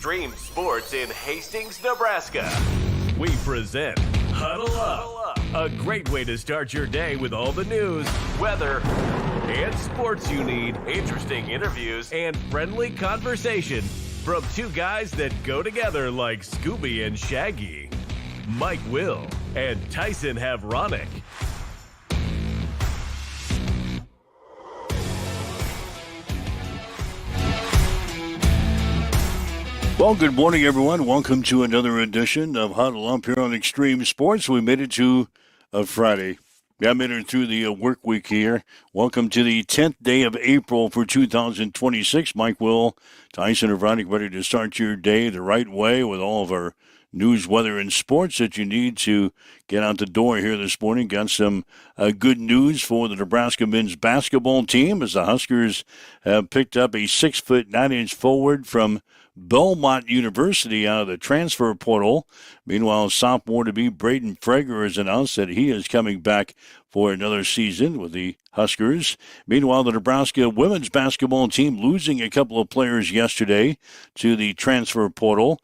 extreme sports in Hastings, Nebraska. We present Huddle Up, a great way to start your day with all the news, weather, and sports you need, interesting interviews, and friendly conversation from two guys that go together like Scooby and Shaggy, Mike Will and Tyson Havronic. Well, good morning, everyone. Welcome to another edition of Huddle Up here on Extreme Sports. We made it to a Friday. Yeah, made it through the work week here. Welcome to the 10th day of April for 2026. Mike Will, Tyson Havronic, ready to start your day the right way with all of our news, weather, and sports that you need to get out the door here this morning. Got some good news for the Nebraska men's basketball team as the Huskers have picked up a 6'9" forward from Belmont University out of the transfer portal. Meanwhile, sophomore-to-be Braden Frager has announced that he is coming back for another season with the Huskers. Meanwhile, the Nebraska women's basketball team losing a couple of players yesterday to the transfer portal.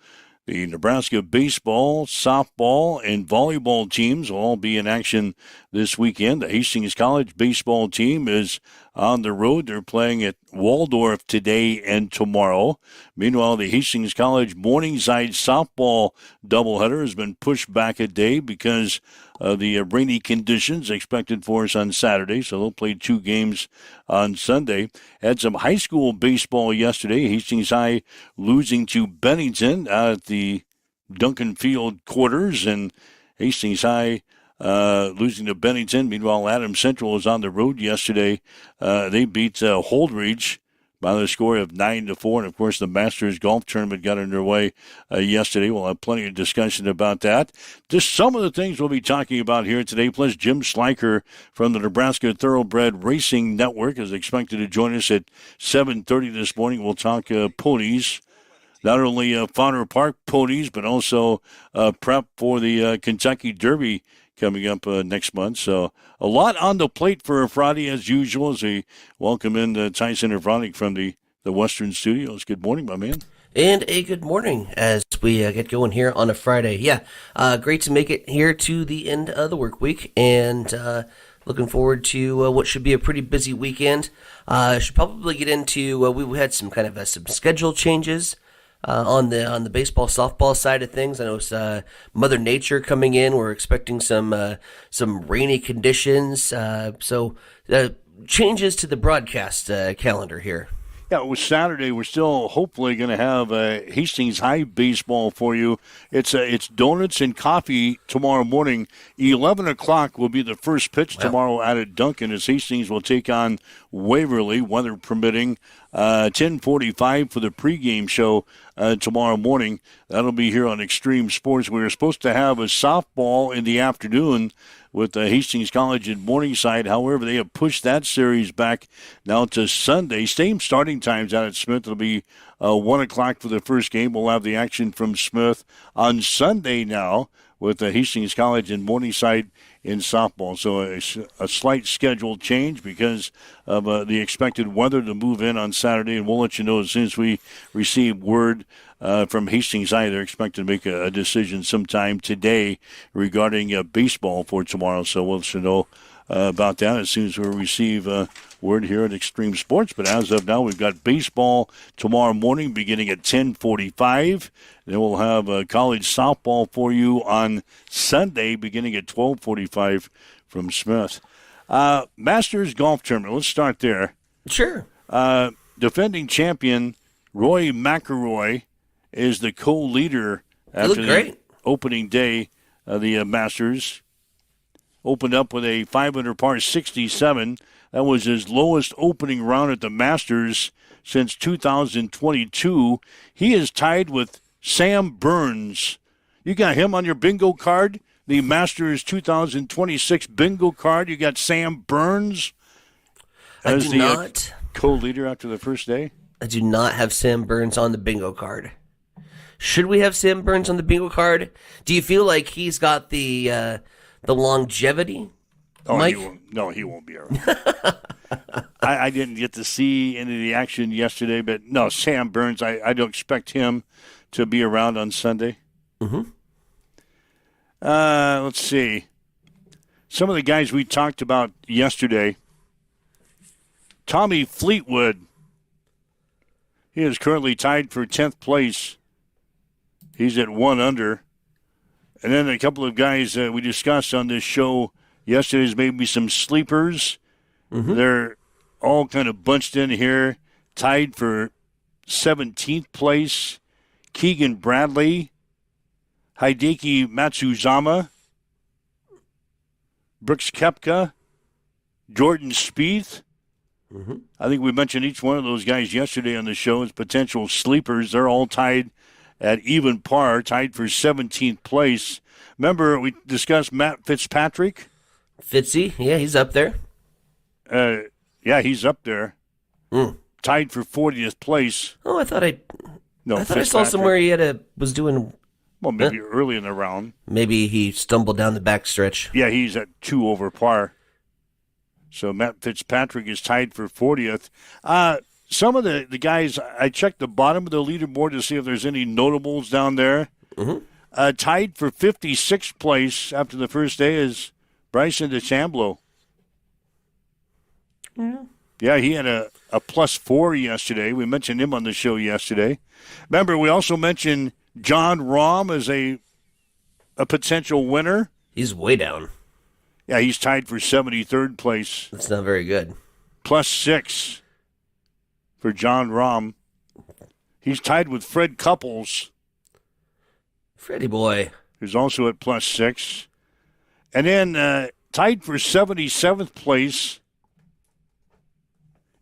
The Nebraska baseball, softball, and volleyball teams will all be in action this weekend. The Hastings College baseball team is on the road. They're playing at Waldorf today and tomorrow. Meanwhile, the Hastings College Morningside softball doubleheader has been pushed back a day because of the rainy conditions expected for us on Saturday, so they'll play two games on Sunday. Had some high school baseball yesterday. Hastings High losing to Bennington out at the Duncan Field quarters, and Hastings High losing to Bennington. Meanwhile, Adams Central was on the road yesterday. They beat Holdridge by the score of 9-4. And, of course, the Masters Golf Tournament got underway yesterday. We'll have plenty of discussion about that. Just some of the things we'll be talking about here today. Plus, Jim Schleicher from the Nebraska Thoroughbred Racing Network is expected to join us at 7:30 this morning. We'll talk ponies. Not only Fowler Park ponies, but also prep for the Kentucky Derby coming up next month. So a lot on the plate for a Friday, as usual, as we welcome in Tyson Havronic from the Western Studios. Good morning, my man. And a good morning as we get going here on a Friday. Yeah, great to make it here to the end of the work week, and looking forward to what should be a pretty busy weekend. Should probably get into, we had some kind of some schedule changes on the baseball, softball side of things. I know it's Mother Nature coming in. We're expecting some rainy conditions. So changes to the broadcast calendar here. Yeah, it was Saturday. We're still hopefully going to have Hastings High baseball for you. It's donuts and coffee tomorrow morning. 11 o'clock will be the first pitch tomorrow out at Duncan as Hastings will take on Waverly, weather permitting. 10:45 for the pregame show tomorrow morning. That'll be here on Extreme Sports. We were supposed to have a softball in the afternoon with Hastings College in Morningside. However, they have pushed that series back now to Sunday. Same starting times out at Smith. It'll be 1 o'clock for the first game. We'll have the action from Smith on Sunday now with Hastings College in Morningside in softball. So a slight schedule change because of the expected weather to move in on Saturday, and we'll let you know as soon as we receive word from Hastings High. They're expected to make a decision sometime today regarding baseball for tomorrow. So we'll let you know about that as soon as we receive word here at Extreme Sports. But as of now, we've got baseball tomorrow morning beginning at 10:45. Then we'll have college softball for you on Sunday beginning at 12:45 from Smith. Masters Golf Tournament. Let's start there. Sure. Defending champion Roy McIlroy is the co-leader after the opening day of the Masters. Opened up with a 5-under par 67. That was his lowest opening round at the Masters since 2022. He is tied with Sam Burns. You got him on your bingo card? The Masters 2026 bingo card. You got Sam Burns as the co-leader after the first day? I do not have Sam Burns on the bingo card. Should we have Sam Burns on the bingo card? Do you feel like he's got the longevity? Oh, Mike? He won't be around. I didn't get to see any of the action yesterday, but no, Sam Burns, I don't expect him to be around on Sunday. Mm-hmm. Let's see. Some of the guys we talked about yesterday. Tommy Fleetwood. He is currently tied for 10th place. He's at 1 under. And then a couple of guys we discussed on this show yesterday's maybe some sleepers. Mm-hmm. They're all kind of bunched in here, tied for 17th place. Keegan Bradley, Hideki Matsuzama, Brooks Koepka, Jordan Spieth. Mm-hmm. I think we mentioned each one of those guys yesterday on the show as potential sleepers. They're all tied at even par, tied for 17th place. Remember, we discussed Matt Fitzpatrick? Fitzy, yeah, he's up there. Yeah, he's up there. Mm. Tied for 40th place. Oh, I thought I saw Fitzpatrick. somewhere he was doing. Well, maybe early in the round. Maybe he stumbled down the backstretch. Yeah, he's at 2 over par. So Matt Fitzpatrick is tied for 40th. Some of the guys, I checked the bottom of the leaderboard to see if there's any notables down there. Mm-hmm. Tied for 56th place after the first day is Bryson DeChambeau. Yeah. Yeah, he had a +4 yesterday. We mentioned him on the show yesterday. Remember, we also mentioned John Rahm as a potential winner. He's way down. Yeah, he's tied for 73rd place. That's not very good. +6 for John Rahm. He's tied with Fred Couples, Freddie boy. who's also at +6. And then tied for 77th place,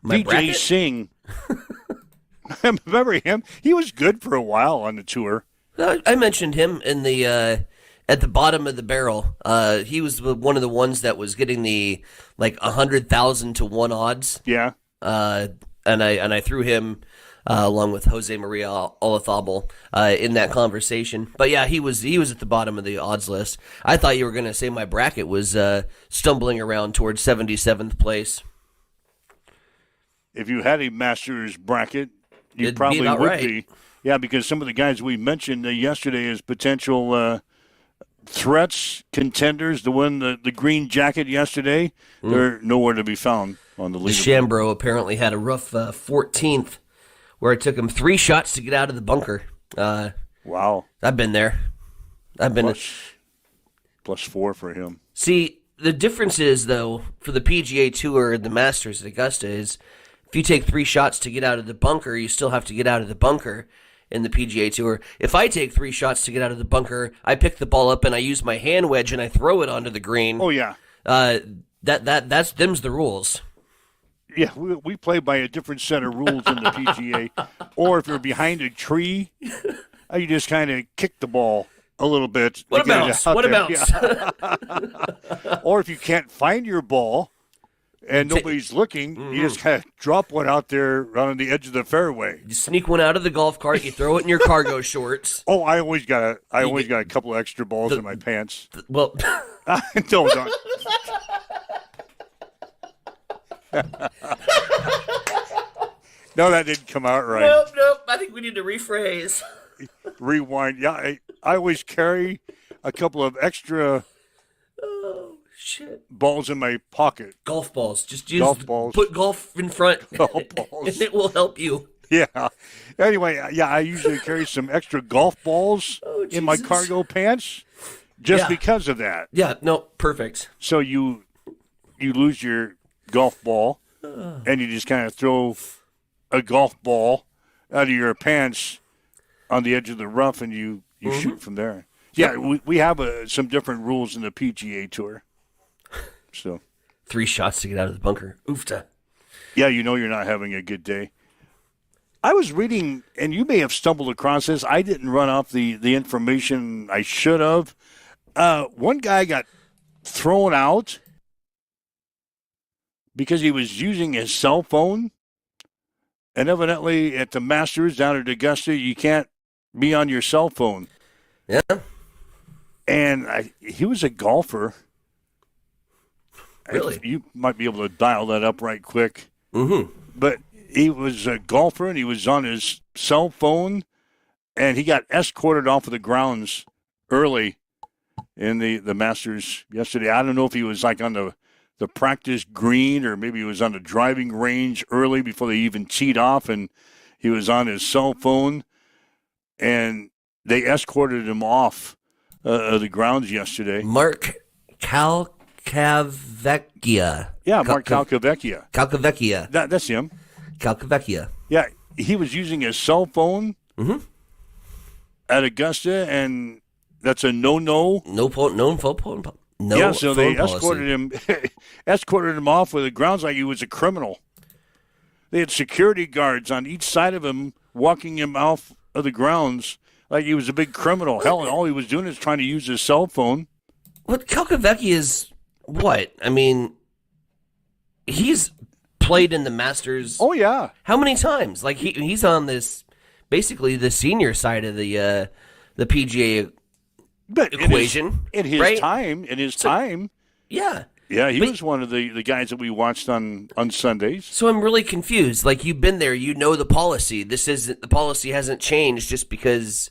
My DJ bracket? Singh. Remember him? He was good for a while on the tour. I mentioned him in the at the bottom of the barrel. He was one of the ones that was getting the 100,000 to 1 odds. Yeah. And I threw him along with Jose Maria Olazabal in that conversation. But yeah, he was at the bottom of the odds list. I thought you were going to say my bracket was stumbling around towards 77th place. If you had a Masters bracket, you It'd probably be about would right. be. Yeah, because some of the guys we mentioned yesterday as potential threats, contenders to win the green jacket yesterday, they're nowhere to be found on the leaderboard. DeChambeau apparently had a rough 14th, where it took him 3 shots to get out of the bunker. Wow. I've been there. I've been. +4 for him. See, the difference is, though, for the PGA Tour and the Masters at Augusta is if you take 3 shots to get out of the bunker, you still have to get out of the bunker in the PGA Tour. If I take 3 shots to get out of the bunker, I pick the ball up and I use my hand wedge and I throw it onto the green. Oh, yeah. That's them's the rules. Yeah, we play by a different set of rules in the PGA. Or if you're behind a tree, you just kind of kick the ball a little bit. What about? Yeah. Or if you can't find your ball and nobody's looking, you just kind of drop one out there on the edge of the fairway. You sneak one out of the golf cart, you throw it in your cargo shorts. Oh, I always got a couple of extra balls in my pants. Well, No, don't. No, that didn't come out right. nope. I think we need to rephrase. Rewind. Yeah, I always carry a couple of extra Oh shit! balls in my pocket. Golf balls. Just use Golf balls. Put golf in front. Golf balls. And it will help you. Yeah. Anyway, yeah, I usually carry some extra golf balls in my Jesus. cargo pants just Yeah. because of that. Yeah. No. Perfect. So you lose your golf ball and you just kind of throw a golf ball out of your pants on the edge of the rough and you shoot from there. Yeah, we have some different rules in the PGA Tour. So 3 shots to get out of the bunker. Oofta. yeah, you know you're not having a good day. I was reading, and you may have stumbled across this. I didn't run off the information I should have. One guy got thrown out because he was using his cell phone. And evidently at the Masters down at Augusta, you can't be on your cell phone. Yeah. And he was a golfer. Really? You might be able to dial that up right quick. Mm-hmm. But he was a golfer, and he was on his cell phone and he got escorted off of the grounds early in the Masters yesterday. I don't know if he was like on the practice green or maybe he was on the driving range early before they even teed off, and he was on his cell phone, and they escorted him off the grounds yesterday. Mark Calcavecchia. Yeah, Mark Calcavecchia. Calcavecchia. That's him. Calcavecchia. Yeah, he was using his cell phone at Augusta, and that's a no-no. No phone policy. Yeah, so they escorted him off with the grounds like he was a criminal. They had security guards on each side of him walking him off of the grounds like he was a big criminal. Hell, and all he was doing is trying to use his cell phone. What Calcavecchia is what? I mean, he's played in the Masters. Oh yeah. How many times? Like he's on this basically the senior side of the PGA equation. In his right? time. Yeah. Yeah, he was one of the guys that we watched on Sundays. So I'm really confused. Like, you've been there, you know the policy. The policy hasn't changed just because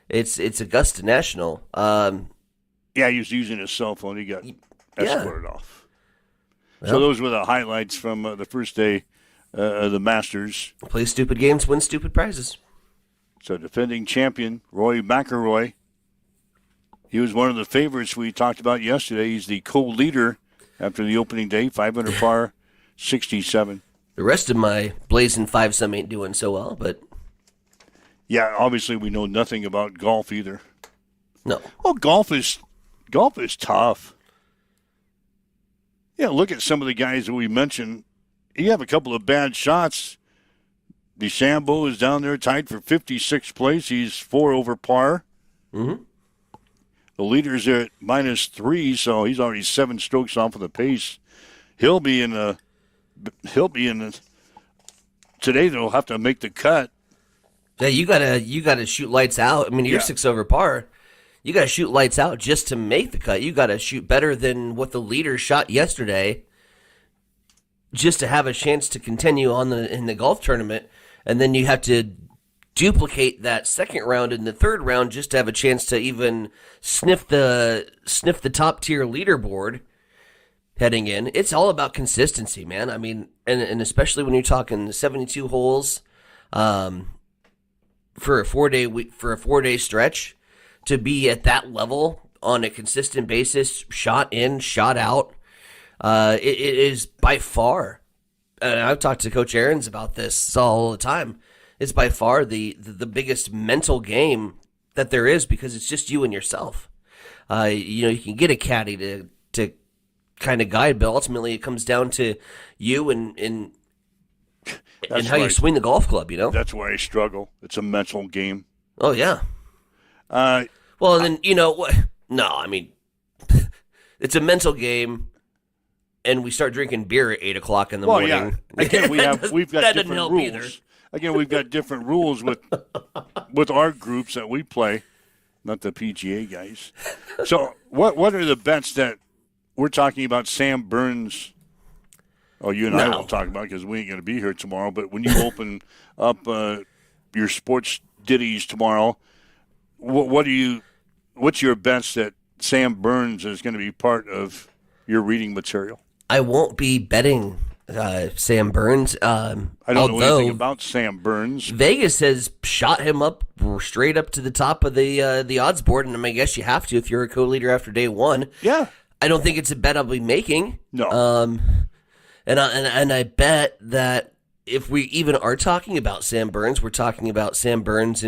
it's Augusta National. Yeah, he was using his cell phone. He got escorted off. Well, so those were the highlights from the first day of the Masters. Play stupid games, win stupid prizes. So defending champion Rory McIlroy, he was one of the favorites we talked about yesterday. He's the co-leader after the opening day, 500 par, 67. The rest of my blazing five-some ain't doing so well, but... Yeah, obviously we know nothing about golf either. No. Well, golf is tough. Yeah, look at some of the guys that we mentioned. You have a couple of bad shots. DeChambeau is down there tied for 56th place. He's 4 over par. Mm-hmm. The leader's at -3, so he's already 7 strokes off of the pace. He'll be in the. Today they'll have to make the cut. Yeah, you gotta shoot lights out. I mean, you're 6 over par. You gotta shoot lights out just to make the cut. You gotta shoot better than what the leader shot yesterday, just to have a chance to continue on in the golf tournament. And then you have to duplicate that second round and the third round just to have a chance to even sniff the top tier leaderboard heading in. It's all about consistency, man. I mean, and especially when you're talking 72 holes for a 4-day stretch, to be at that level on a consistent basis, shot in, shot out, it is by far. And I've talked to Coach Aarons about this all the time. It's by far the biggest mental game that there is, because it's just you and yourself. You can get a caddy to kind of guide, but ultimately it comes down to you and how you swing the golf club. That's where I struggle. It's a mental game. Oh yeah. Well, and then what? No, I mean, it's a mental game. And we start drinking beer at 8:00 in the morning. Yeah. Again, we've got that different rules. Either. Again, we've got different rules with our groups that we play, not the PGA guys. So, what are the bets that we're talking about? Sam Burns. Oh, you and I won't talk about because we ain't going to be here tomorrow. But when you open up your sports ditties tomorrow, what's your bets that Sam Burns is going to be part of your reading material? I won't be betting Sam Burns. I don't know anything about Sam Burns. Vegas has shot him up straight up to the top of the odds board, and I guess you have to if you're a co-leader after day one. Yeah. I don't think it's a bet I'll be making. No. And I bet that if we even are talking about Sam Burns, we're talking about Sam Burns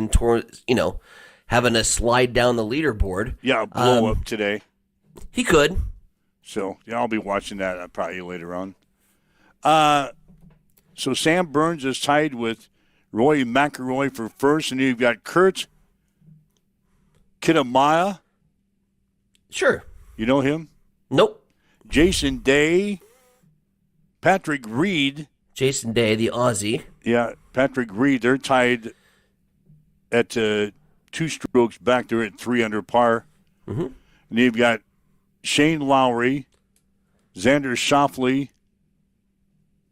having a slide down the leaderboard. Yeah, blow up today. He could. So, I'll be watching that probably later on. So Sam Burns is tied with Rory McIlroy for first, and you've got Kurt Kitayama. Sure. You know him? Nope. Jason Day, Patrick Reed. Jason Day, the Aussie. Yeah, Patrick Reed. They're tied at 2 strokes back. They're at 3 under par. Mm-hmm. And you've got Shane Lowry, Xander Schauffele,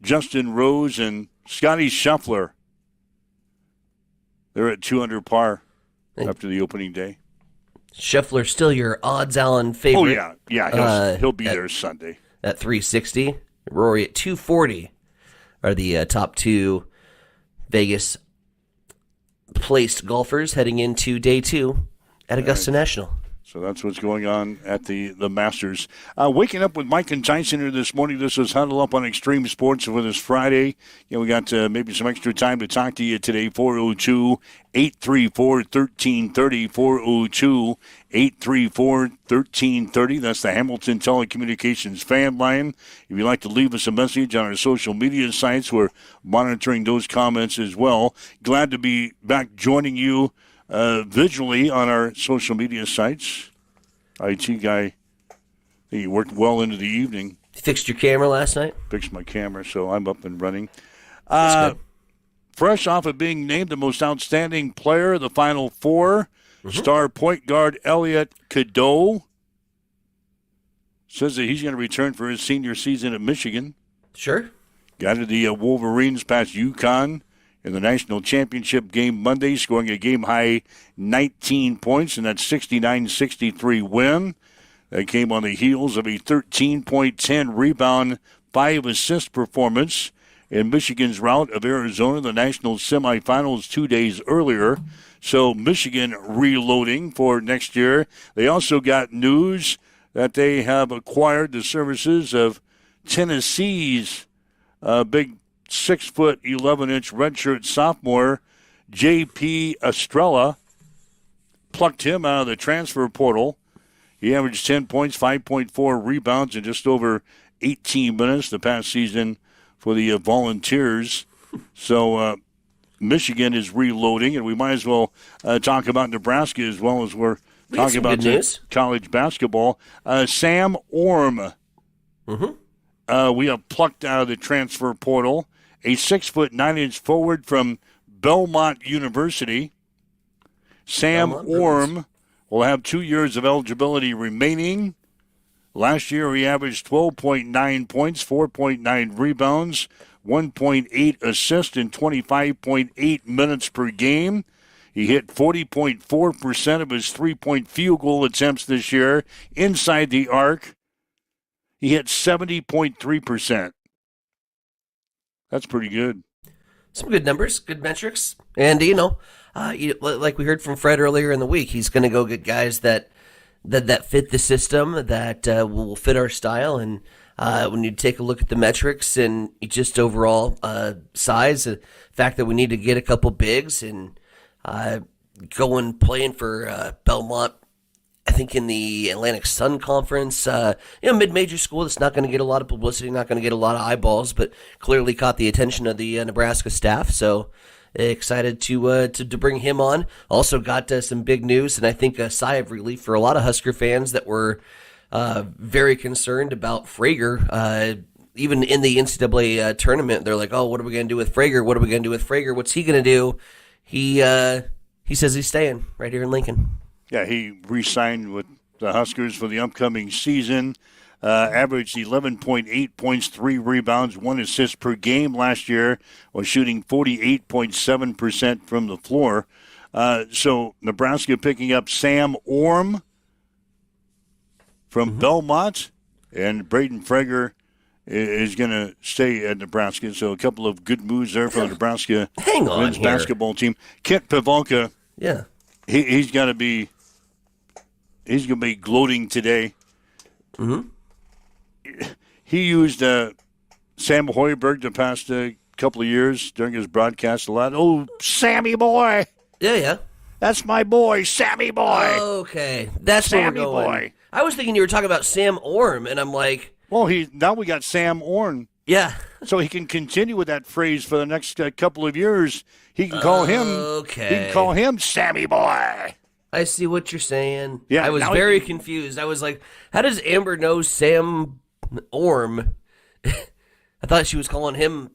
Justin Rose, and Scotty Scheffler. They're at 2 under par. after the opening day. Scheffler still your odds-on favorite. Oh, yeah. He'll be there Sunday. At 360. Rory at 240 are the top two Vegas placed golfers heading into day 2 at Augusta National. So that's what's going on at the Masters. Waking up with Mike and Tyson here this morning. This is Huddle Up on Extreme Sports for this Friday. We got maybe some extra time to talk to you today. 402-834-1330. 402-834-1330. That's the Hamilton Telecommunications fan line. If you'd like to leave us a message on our social media sites, we're monitoring those comments as well. Glad to be back joining you visually on our social media sites. IT guy, he worked well into the evening. You fixed your camera last night? Fixed my camera, so I'm up and running. That's good. Fresh off of being named the most outstanding player of the Final Four, star point guard Elliot Cadeau says that he's going to return for his senior season at Michigan. Sure. Got to the Wolverines past UConn in the national championship game Monday, scoring a game-high 19 points in that 69-63 win. That came on the heels of a 13.10 rebound, 5-assist performance in Michigan's rout of Arizona, the national semifinals 2 days earlier. So Michigan reloading for next year. They also got news that they have acquired the services of Tennessee's big 6'11" redshirt sophomore J.P. Estrella. Plucked him out of the transfer portal. He averaged 10 points, 5.4 rebounds in just over 18 minutes the past season for the Volunteers. So Michigan is reloading, and we might as well talk about Nebraska as well as we're talking about college basketball. Sam Orm. We have plucked out of the transfer portal a 6'9" forward from Belmont University. Sam Orm will have 2 years of eligibility remaining. Last year, he averaged 12.9 points, 4.9 rebounds, 1.8 assists in 25.8 minutes per game. He hit 40.4% of his three-point field goal attempts this year inside the arc. He hit 70.3%. That's pretty good. Some good numbers, good metrics. And, like we heard from Fred earlier in the week, he's going to go get guys that fit the system, that will fit our style. And when you take a look at the metrics and just overall size, the fact that we need to get a couple bigs and going playing for Belmont, I think in the Atlantic Sun Conference, mid-major school that's not going to get a lot of publicity, not going to get a lot of eyeballs, but clearly caught the attention of the Nebraska staff. So excited to bring him on. Also got some big news, and I think a sigh of relief for a lot of Husker fans that were very concerned about Frager. Even in the NCAA tournament, they're like, "Oh, what are we going to do with Frager? What are we going to do with Frager? What's he going to do?" He says he's staying right here in Lincoln. Yeah, he re-signed with the Huskers for the upcoming season. Averaged 11.8 points, 3 rebounds, 1 assist per game last year, while shooting 48.7% from the floor. So Nebraska picking up Sam Orm from Belmont, and Braden Frager is going to stay at Nebraska. So a couple of good moves there for the Nebraska men's basketball team. Kent Pavelka, he's going to be gloating today. He used Sam Hoiberg the past couple of years during his broadcast a lot. Oh, Sammy boy. Yeah. That's my boy, Sammy boy. Okay. That's Sammy where we're going. boy. I was thinking you were talking about Sam Orm, and I'm like... Well, now we got Sam Orm. Yeah. So he can continue with that phrase for the next couple of years. He can call him... Okay. He can call him Sammy boy. I see what you're saying. Yeah, I was very confused. I was like, how does Amber know Sam Orm? I thought she was calling him,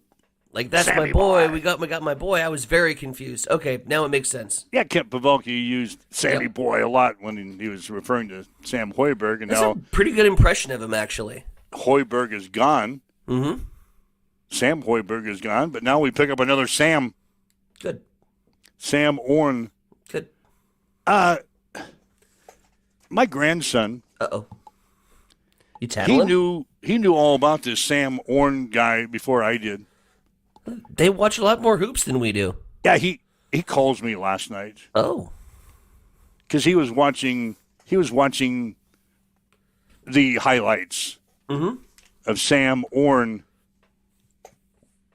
like, that's Sammy my boy. boy. We got my boy. I was very confused. Okay, now it makes sense. Yeah, Kent Pavelka used Sammy boy a lot when he was referring to Sam Hoiberg. And That's now a pretty good impression of him, actually. Hoiberg is gone. Sam Hoiberg is gone, but now we pick up another Sam. Good. Sam Orn. Good. My grandson, Uh-oh. You he tattling? knew all about this Sam Orn guy before I did. They watch a lot more hoops than we do. Yeah, he calls me last night Oh. because he was watching the highlights of Sam Orn.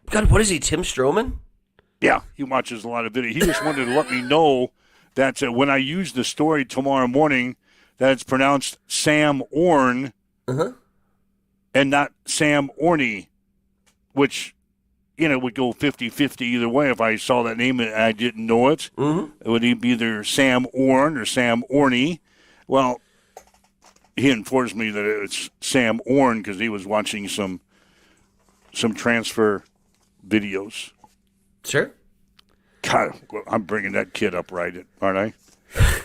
God, what is he, Tim Stroman? Yeah, he watches a lot of video. He just wanted to let me know that when I use the story tomorrow morning, that it's pronounced Sam Orn and not Sam Orney, which, would go 50-50 either way. If I saw that name and I didn't know it, it would be either Sam Orn or Sam Orney. Well, he informs me that it's Sam Orn because he was watching some transfer videos. Sure. God, I'm bringing that kid up right, aren't I?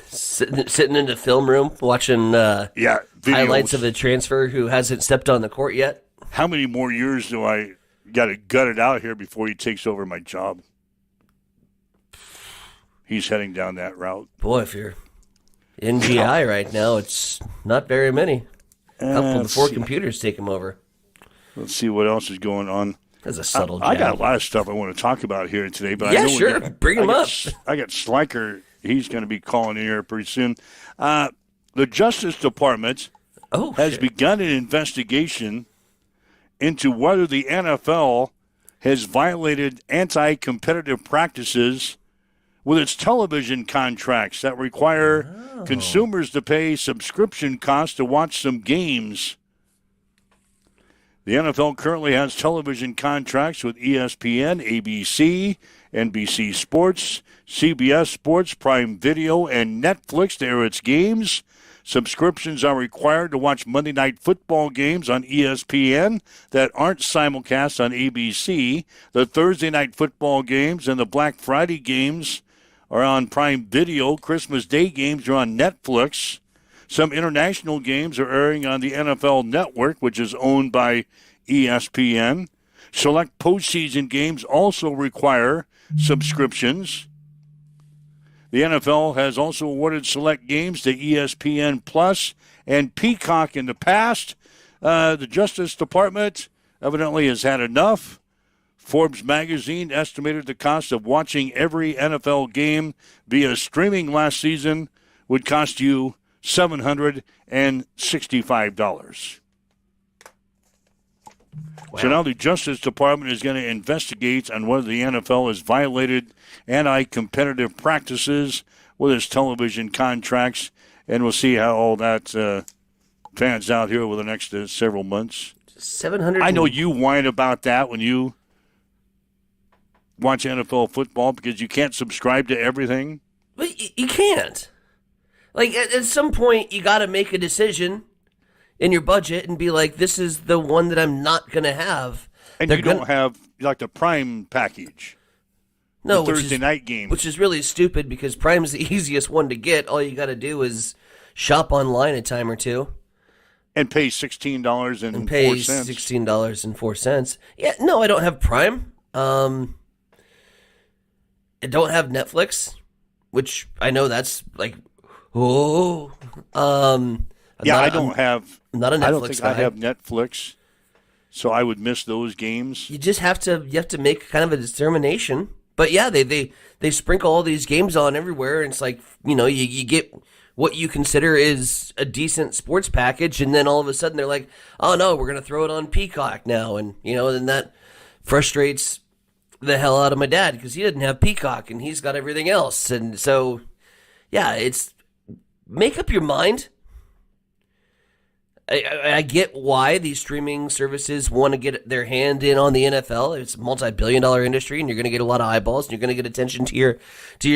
Sitting in the film room watching Videos. highlights of a transfer who hasn't stepped on the court yet. How many more years do I got to gut it out here before he takes over my job? He's heading down that route. Boy, if you're NGI right now, it's not very many. A couple before computers take him over. Let's see what else is going on. That's a subtle jab. I got a lot of stuff I want to talk about here today, but Yeah, I know sure. Bring him up. I got Sliker. He's going to be calling in here pretty soon. The Justice Department has begun an investigation into whether the NFL has violated anti-competitive practices with its television contracts that require consumers to pay subscription costs to watch some games. The NFL currently has television contracts with ESPN, ABC, NBC Sports, CBS Sports, Prime Video, and Netflix to air its games. Subscriptions are required to watch Monday Night Football games on ESPN that aren't simulcast on ABC. The Thursday Night Football games and the Black Friday games are on Prime Video. Christmas Day games are on Netflix. Some international games are airing on the NFL Network, which is owned by ESPN. Select postseason games also require subscriptions. The NFL has also awarded select games to ESPN Plus and Peacock in the past. The Justice Department evidently has had enough. Forbes magazine estimated the cost of watching every NFL game via streaming last season would cost you $765. Wow. So now the Justice Department is going to investigate on whether the NFL has violated anti-competitive practices with its television contracts, and we'll see how all that pans out here over the next several months. 700. I know you whine about that when you watch NFL football because you can't subscribe to everything. But you can't. Like, at some point, you got to make a decision in your budget and be like, this is the one that I'm not going to have. And you don't have, like, the Prime package. No, the Thursday night game. Which is really stupid because Prime's the easiest one to get. All you got to do is shop online a time or two. And pay $16.04. And pay $16.04. Yeah, no, I don't have Prime. I don't have Netflix, which I know that's like, I don't have. I'm not a Netflix guy. I don't think I have Netflix, so I would miss those games. You just have to make kind of a determination. But yeah, they sprinkle all these games on everywhere, and it's like, you get what you consider is a decent sports package, and then all of a sudden they're like, oh no, we're gonna throw it on Peacock now, and then that frustrates the hell out of my dad because he didn't have Peacock and he's got everything else, and so yeah, it's make up your mind. I get why these streaming services want to get their hand in on the NFL. It's a multi-billion-dollar industry, and you're going to get a lot of eyeballs, and you're going to get attention to your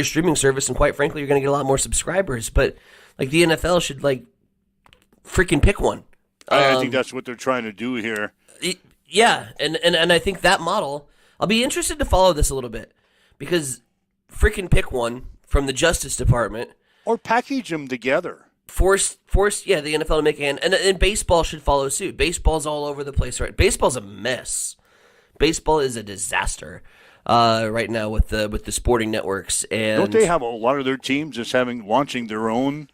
streaming service, and quite frankly, you're going to get a lot more subscribers. But like the NFL should freaking pick one. I think that's what they're trying to do here. Yeah, and I think that model. I'll be interested to follow this a little bit because freaking pick one from the Justice Department or package them together. Force, the NFL to make a hand, and baseball should follow suit. Baseball's all over the place, right? Baseball's a mess. Baseball is a disaster. right now with the sporting networks. And don't they have a lot of their teams just launching their own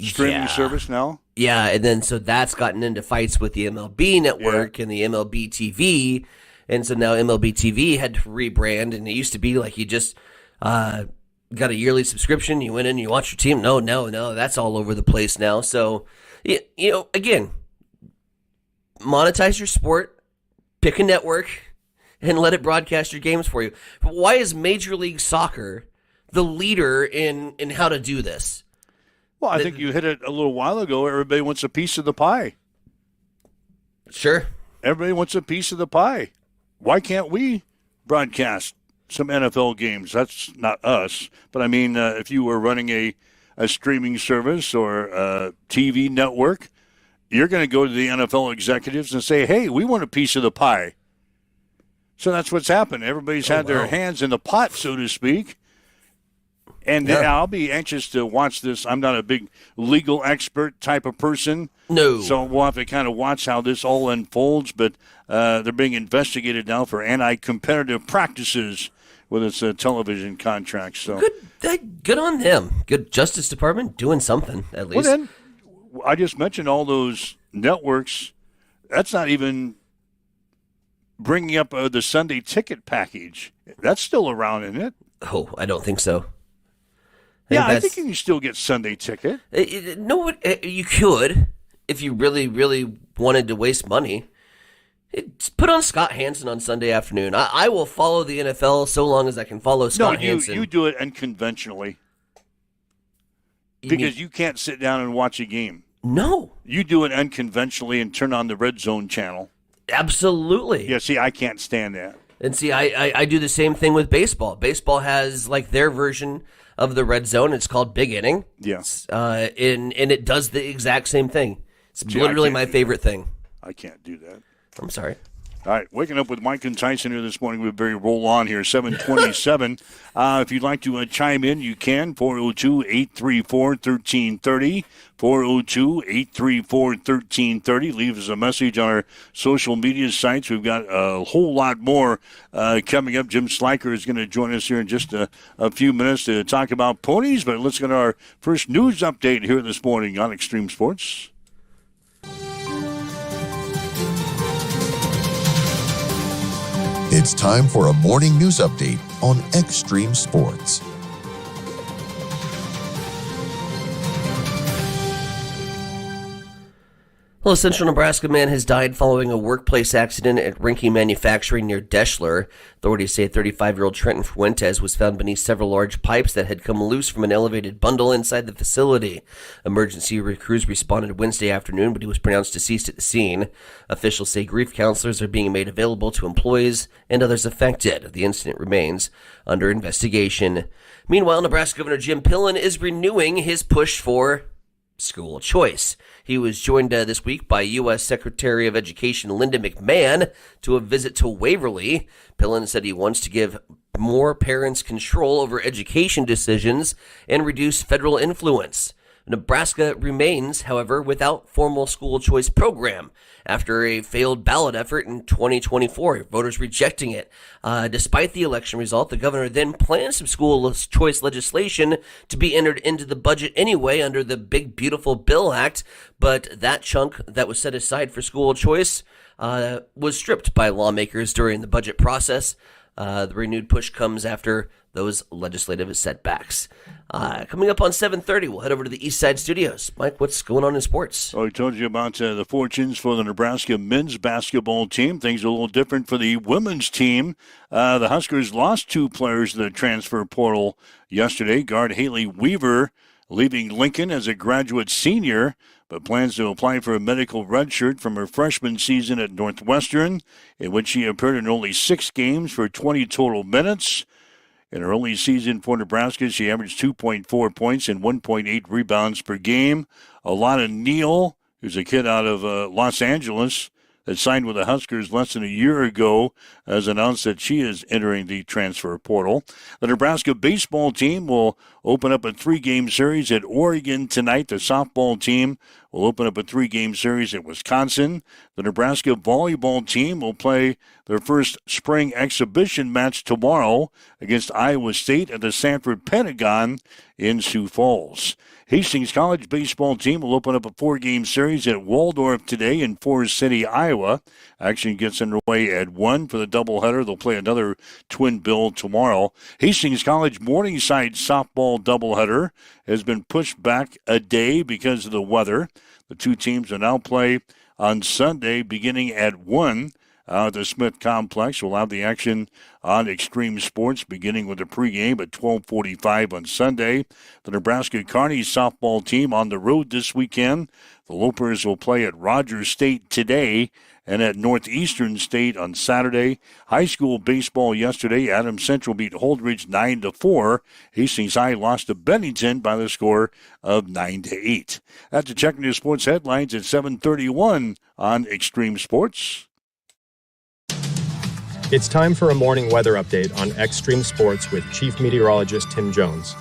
streaming service now? Yeah, and then so that's gotten into fights with the MLB network and the MLB TV, and so now MLB TV had to rebrand, and it used to be like you just got a yearly subscription, you went in, you watch your team. No, that's all over the place now. So, again, monetize your sport, pick a network, and let it broadcast your games for you. But why is Major League Soccer the leader in how to do this? Well, I think you hit it a little while ago. Everybody wants a piece of the pie. Sure. Everybody wants a piece of the pie. Why can't we broadcast some NFL games? That's not us. But, I mean, if you were running a streaming service or a TV network, you're going to go to the NFL executives and say, hey, we want a piece of the pie. So that's what's happened. Everybody's had their hands in the pot, so to speak. And I'll be anxious to watch this. I'm not a big legal expert type of person. No. So we'll have to kind of watch how this all unfolds. But they're being investigated now for anti-competitive practices with its television contracts. So good on them. Good Justice Department doing something, at least. Well, then, I just mentioned all those networks. That's not even bringing up the Sunday ticket package. That's still around, isn't it? Oh, I don't think so. I think you can still get Sunday ticket. No, you could if you really, really wanted to waste money. Put on Scott Hansen on Sunday afternoon. I will follow the NFL so long as I can follow Scott Hansen. You do it unconventionally because you can't sit down and watch a game. No. You do it unconventionally and turn on the Red Zone channel. Absolutely. Yeah, see, I can't stand that. And see, I do the same thing with baseball. Baseball has like their version of the Red Zone. It's called Big Inning. Yes. And it does the exact same thing. It's literally my favorite thing. I can't do that. I'm sorry. All right, waking up with Mike and Tyson here this morning. We better roll on here, 727. If you'd like to chime in, you can, 402-834-1330, 402-834-1330. Leave us a message on our social media sites. We've got a whole lot more coming up. Jim Sliker is going to join us here in just a few minutes to talk about ponies, but let's get our first news update here this morning on Extreme Sports. It's time for a morning news update on Extreme Sports. Well, a Central Nebraska man has died following a workplace accident at Rinke Manufacturing near Deschler. Authorities say 35-year-old Trenton Fuentes was found beneath several large pipes that had come loose from an elevated bundle inside the facility. Emergency crews responded Wednesday afternoon, but he was pronounced deceased at the scene. Officials say grief counselors are being made available to employees and others affected. The incident remains under investigation. Meanwhile, Nebraska Governor Jim Pillen is renewing his push for school choice. He was joined this week by U.S. Secretary of Education Linda McMahon to a visit to Waverly. Pillen said he wants to give more parents control over education decisions and reduce federal influence. Nebraska remains, however, without formal school choice program after a failed ballot effort in 2024, voters rejecting it. Despite the election result, the governor then planned some school choice legislation to be entered into the budget anyway under the Big Beautiful Bill Act, but that chunk that was set aside for school choice was stripped by lawmakers during the budget process. The renewed push comes after those legislative setbacks. Coming up on 7:30, we'll head over to the East Side Studios. Mike, what's going on in sports? Well, we told you about the fortunes for the Nebraska men's basketball team. Things are a little different for the women's team. The Huskers lost two players to the transfer portal yesterday. Guard Haley Weaver leaving Lincoln as a graduate senior, but plans to apply for a medical redshirt from her freshman season at Northwestern, in which she appeared in only 6 games for 20 total minutes. In her only season for Nebraska, she averaged 2.4 points and 1.8 rebounds per game. Alana Neal, who's a kid out of Los Angeles that signed with the Huskers less than a year ago, has announced that she is entering the transfer portal. The Nebraska baseball team will open up a 3-game series at Oregon tonight. The softball team will open up a 3-game series at Wisconsin. The Nebraska volleyball team will play their first spring exhibition match tomorrow against Iowa State at the Sanford Pentagon in Sioux Falls. Hastings College baseball team will open up a 4-game series at Waldorf today in Forest City, Iowa. Action gets underway at 1 for the doubleheader. They'll play another twin bill tomorrow. Hastings College Morningside softball doubleheader has been pushed back a day because of the weather. The two teams will now play on Sunday beginning at 1. The Smith Complex will have the action on Extreme Sports beginning with the pregame at 12:45 on Sunday. The Nebraska Kearney softball team on the road this weekend. The Lopers will play at Rogers State today and at Northeastern State on Saturday. High school baseball yesterday, Adams Central beat Holdridge 9-4. Hastings High lost to Bennington by the score of 9-8. That's a check into sports headlines at 7:31 on Extreme Sports. It's time for a morning weather update on Extreme Sports with Chief Meteorologist Tim Jones.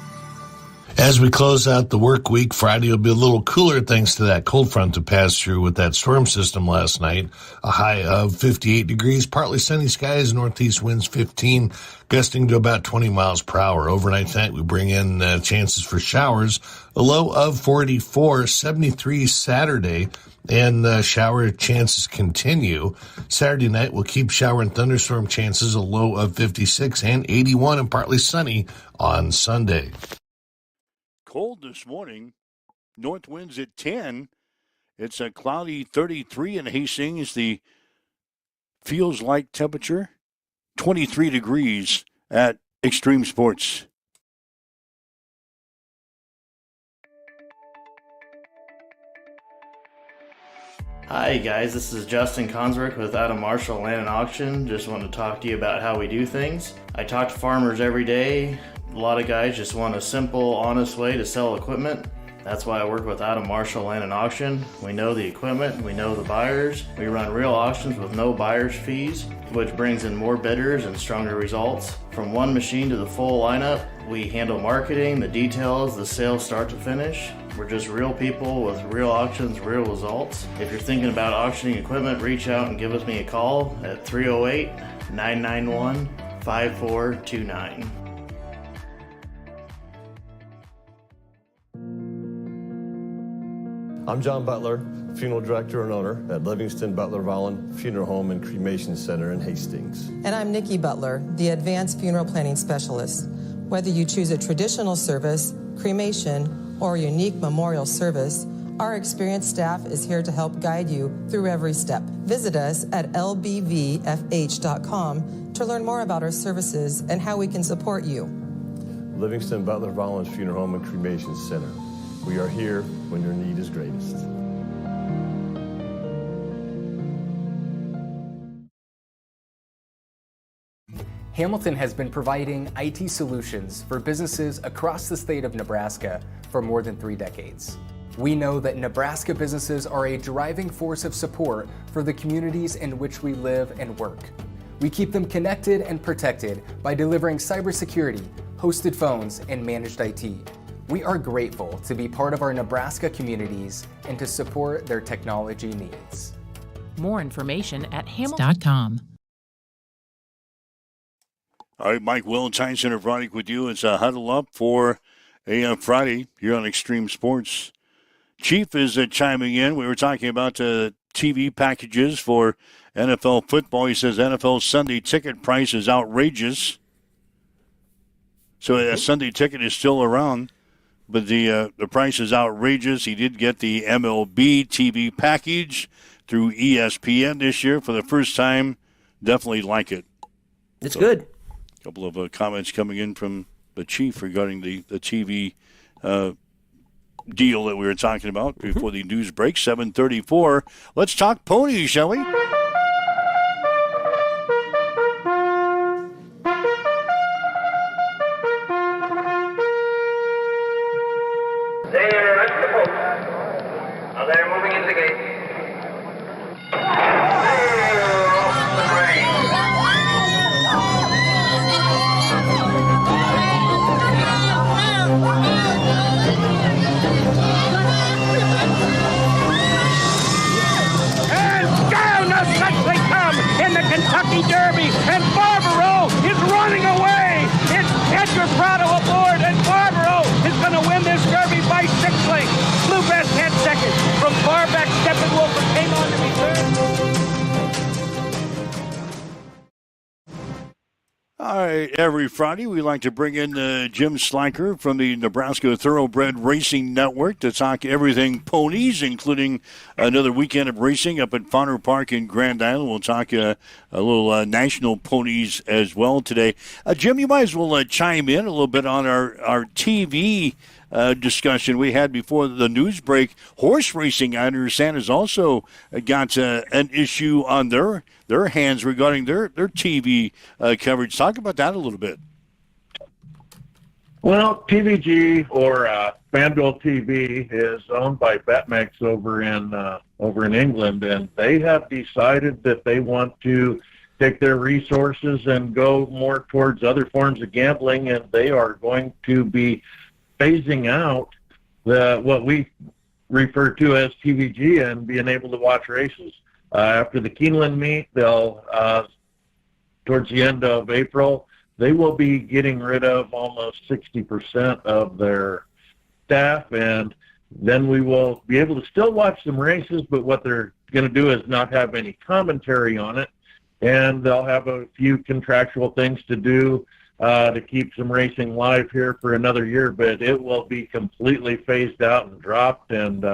As we close out the work week, Friday will be a little cooler thanks to that cold front to pass through with that storm system last night. A high of 58 degrees, partly sunny skies, northeast winds 15, gusting to about 20 miles per hour. Overnight tonight, we bring in chances for showers, a low of 44, 73 Saturday. And shower chances continue. Saturday night, we'll keep shower and thunderstorm chances, a low of 56 and 81 and partly sunny on Sunday. Cold this morning. North winds at 10. It's a cloudy 33 in Hastings. The feels like temperature, 23 degrees at Extreme Sports. Hi guys, this is Justin Consrick with Adam Marshall Land and Auction. Just want to talk to you about how we do things. I talk to farmers every day. A lot of guys just want a simple, honest way to sell equipment. That's why I work with Adam Marshall Land and Auction. We know the equipment, we know the buyers. We run real auctions with no buyer's fees, which brings in more bidders and stronger results. From one machine to the full lineup, we handle marketing, the details, the sales start to finish. We're just real people with real auctions, real results. If you're thinking about auctioning equipment, reach out and give me a call at 308-991-5429. I'm John Butler, funeral director and owner at Livingston Butler Volland Funeral Home and Cremation Center in Hastings. And I'm Nikki Butler, the Advanced Funeral Planning Specialist. Whether you choose a traditional service, cremation, or a unique memorial service, our experienced staff is here to help guide you through every step. Visit us at lbvfh.com to learn more about our services and how we can support you. Livingston Butler Volland Funeral Home and Cremation Center. We are here when your need is greatest. Hamilton has been providing IT solutions for businesses across the state of Nebraska for more than 3 decades. We know that Nebraska businesses are a driving force of support for the communities in which we live and work. We keep them connected and protected by delivering cybersecurity, hosted phones, and managed IT. We are grateful to be part of our Nebraska communities and to support their technology needs. More information at hamilton.com. All right, Mike Will, Time Center Friday with you. It's a huddle up for a Friday here on Extreme Sports. Chief is chiming in. We were talking about TV packages for NFL football. He says NFL Sunday ticket price is outrageous. So a Sunday ticket is still around, but the price is outrageous. He did get the MLB TV package through ESPN this year for the first time. Definitely like it. It's good. A couple of comments coming in from the chief regarding the TV deal that we were talking about before the news break. 7:34. Let's talk ponies, shall we? There, that's the boat. Now they're moving in the gate. All right, every Friday we like to bring in Jim Sliker from the Nebraska Thoroughbred Racing Network to talk everything ponies, including another weekend of racing up at Fauner Park in Grand Island. We'll talk a little national ponies as well today. Jim, you might as well chime in a little bit on our TV discussion we had before the news break. Horse racing, I understand, has also got an issue on their hands regarding their TV coverage. Talk about that a little bit. Well, TVG or FanDuel TV is owned by BetMax over in England, and they have decided that they want to take their resources and go more towards other forms of gambling, and they are going to be phasing out what we refer to as TVG and being able to watch races. After the Keeneland meet, they'll towards the end of April, they will be getting rid of almost 60% of their staff, and then we will be able to still watch some races, but what they're going to do is not have any commentary on it, and they'll have a few contractual things to do to keep some racing live here for another year, but it will be completely phased out and dropped. And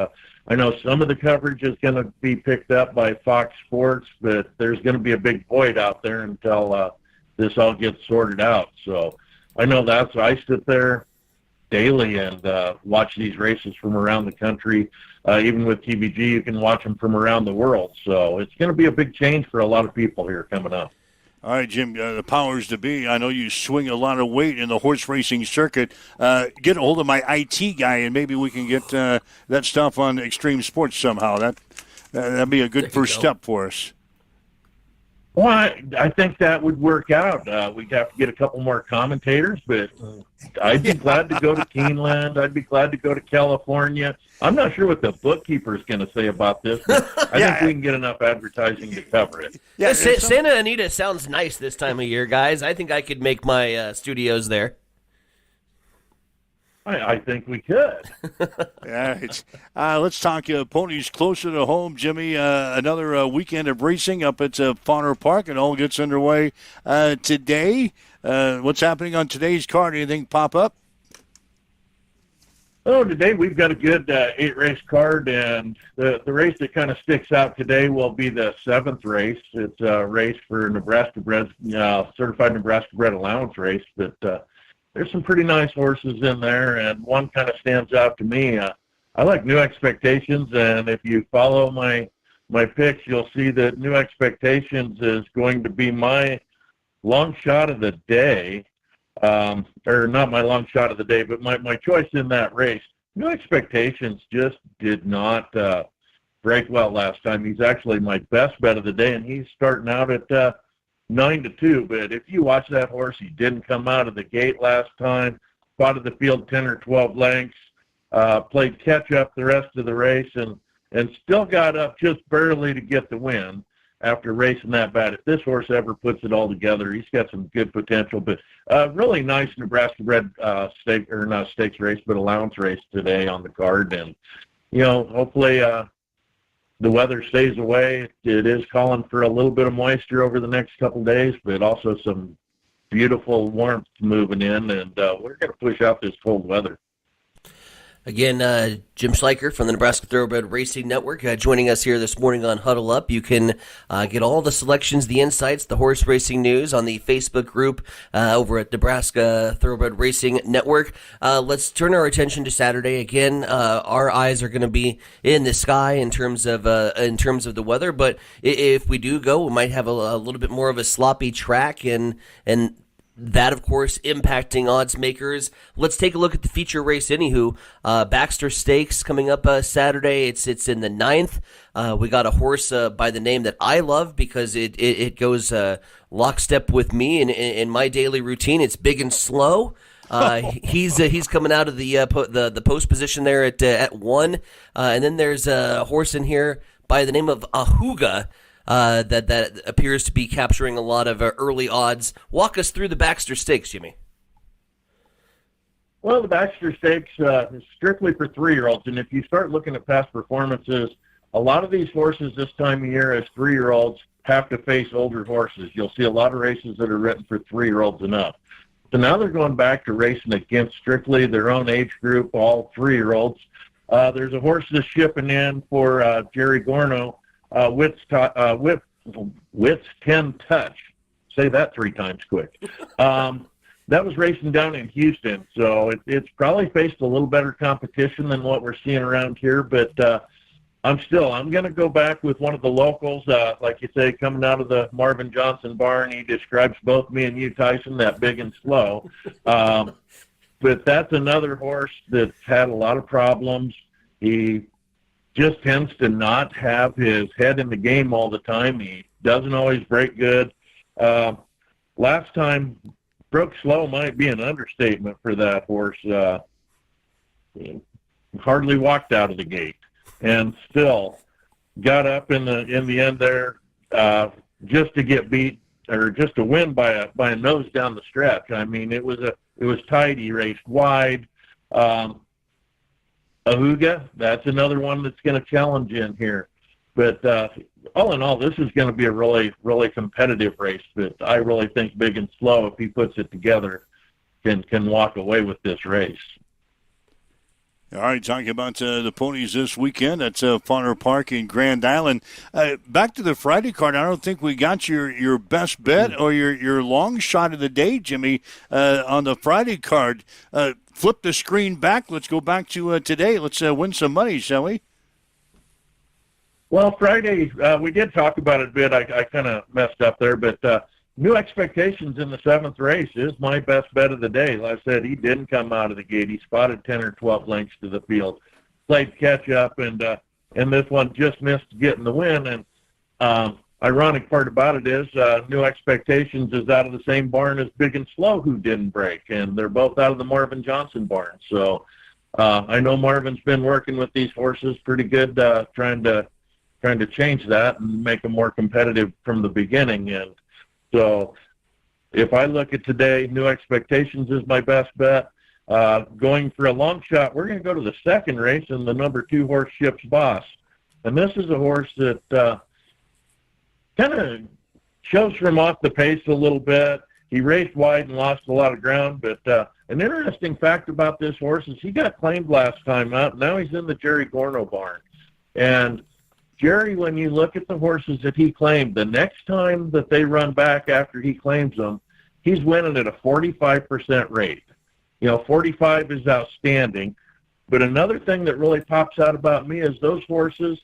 I know some of the coverage is going to be picked up by Fox Sports, but there's going to be a big void out there until this all gets sorted out. So I know I sit there daily and watch these races from around the country. Even with TVG, you can watch them from around the world. So it's going to be a big change for a lot of people here coming up. All right, Jim, the powers to be. I know you swing a lot of weight in the horse racing circuit. Get a hold of my IT guy, and maybe we can get that stuff on Extreme Sports somehow. That'd be a good first step for us. Well, I think that would work out. We'd have to get a couple more commentators, but I'd be glad to go to Keeneland. I'd be glad to go to California. I'm not sure what the bookkeeper is going to say about this, but I think we can get enough advertising to cover it. Yeah, Santa Anita sounds nice this time of year, guys. I think I could make my studios there. I think we could. Let's talk ponies closer to home, Jimmy. Another weekend of racing up at Fauner Park. It all gets underway today. What's happening on today's card? Anything pop up? Oh, today we've got a good 8-race card, and the race that kind of sticks out today will be the 7th race. It's a race for Nebraska bred, certified Nebraska bred allowance race, but there's some pretty nice horses in there, and one kind of stands out to me. I like New Expectations, and if you follow my picks, you'll see that New Expectations is going to be my long shot of the day. Or not my long shot of the day, but my choice in that race. New Expectations just did not break well last time. He's actually my best bet of the day, and he's starting out at 9-2. But if you watch that horse, he didn't come out of the gate last time, spotted the field 10 or 12 lengths, played catch up the rest of the race, and still got up just barely to get the win after racing that bad. If this horse ever puts it all together, he's got some good potential. But really nice Nebraska bred not stakes race, but allowance race today on the card. And, hopefully the weather stays away. It is calling for a little bit of moisture over the next couple of days, but also some beautiful warmth moving in, and we're going to push out this cold weather. Again, Jim Schleicher from the Nebraska Thoroughbred Racing Network joining us here this morning on Huddle Up. You can get all the selections, the insights, the horse racing news on the Facebook group over at Nebraska Thoroughbred Racing Network. Let's turn our attention to Saturday. Again, our eyes are going to be in the sky in terms of the weather, but if we do go, we might have a little bit more of a sloppy track and that, of course, impacting odds makers. Let's take a look at the feature race. Anywho, Baxter Stakes coming up Saturday. It's in the 9th. We got a horse by the name that I love because it goes lockstep with me in my daily routine. It's Big and Slow. He's coming out of the post position there at 1, and then there's a horse in here by the name of Ahuga. That appears to be capturing a lot of early odds. Walk us through the Baxter Stakes, Jimmy. Well, the Baxter Stakes is strictly for 3-year-olds, and if you start looking at past performances, a lot of these horses this time of year as 3-year-olds have to face older horses. You'll see a lot of races that are written for 3-year-olds and up. So now they're going back to racing against strictly their own age group, all 3-year-olds. There's a horse that's shipping in for Jerry Gorno, Witt's 10 Touch. Say that 3 times quick. That was racing down in Houston, so it's probably faced a little better competition than what we're seeing around here, but I'm going to go back with one of the locals, like you say, coming out of the Marvin Johnson barn. He describes both me and you, Tyson, that big and slow. But that's another horse that's had a lot of problems. He just tends to not have his head in the game all the time. He doesn't always break good. Last time, broke slow might be an understatement for that horse. Hardly walked out of the gate, and still got up in the end there just to get beat or just to win by a nose down the stretch. I mean, it was tight. He raced wide. Ahuga, that's another one that's going to challenge in here. But all in all, this is going to be a really, really competitive race. But I really think Big and Slow, if he puts it together, can walk away with this race. All right, talking about the ponies this weekend. That's Fauner Park in Grand Island. Back to the Friday card, I don't think we got your best bet or your long shot of the day, Jimmy, on the Friday card. Flip the screen back. Let's go back to today. Let's win some money, shall we? Well, Friday, we did talk about it a bit. I kind of messed up there, but New Expectations in the 7th race is my best bet of the day. Like I said, he didn't come out of the gate. He spotted 10 or 12 lengths to the field, played catch up, and this one just missed getting the win. And ironic part about it is New Expectations is out of the same barn as Big and Slow, who didn't break, and they're both out of the Marvin Johnson barn. So I know Marvin's been working with these horses pretty good, trying to change that and make them more competitive from the beginning. And so if I look at today, New Expectations is my best bet. Going for a long shot, we're going to go to the 2nd race in the number 2 horse, Ship's Boss. And this is a horse that kind of shows from off the pace a little bit. He raced wide and lost a lot of ground, but an interesting fact about this horse is he got claimed last time out. Now he's in the Jerry Gorno barn. And Jerry, when you look at the horses that he claimed, the next time that they run back after he claims them, he's winning at a 45% rate. 45 is outstanding. But another thing that really pops out about me is those horses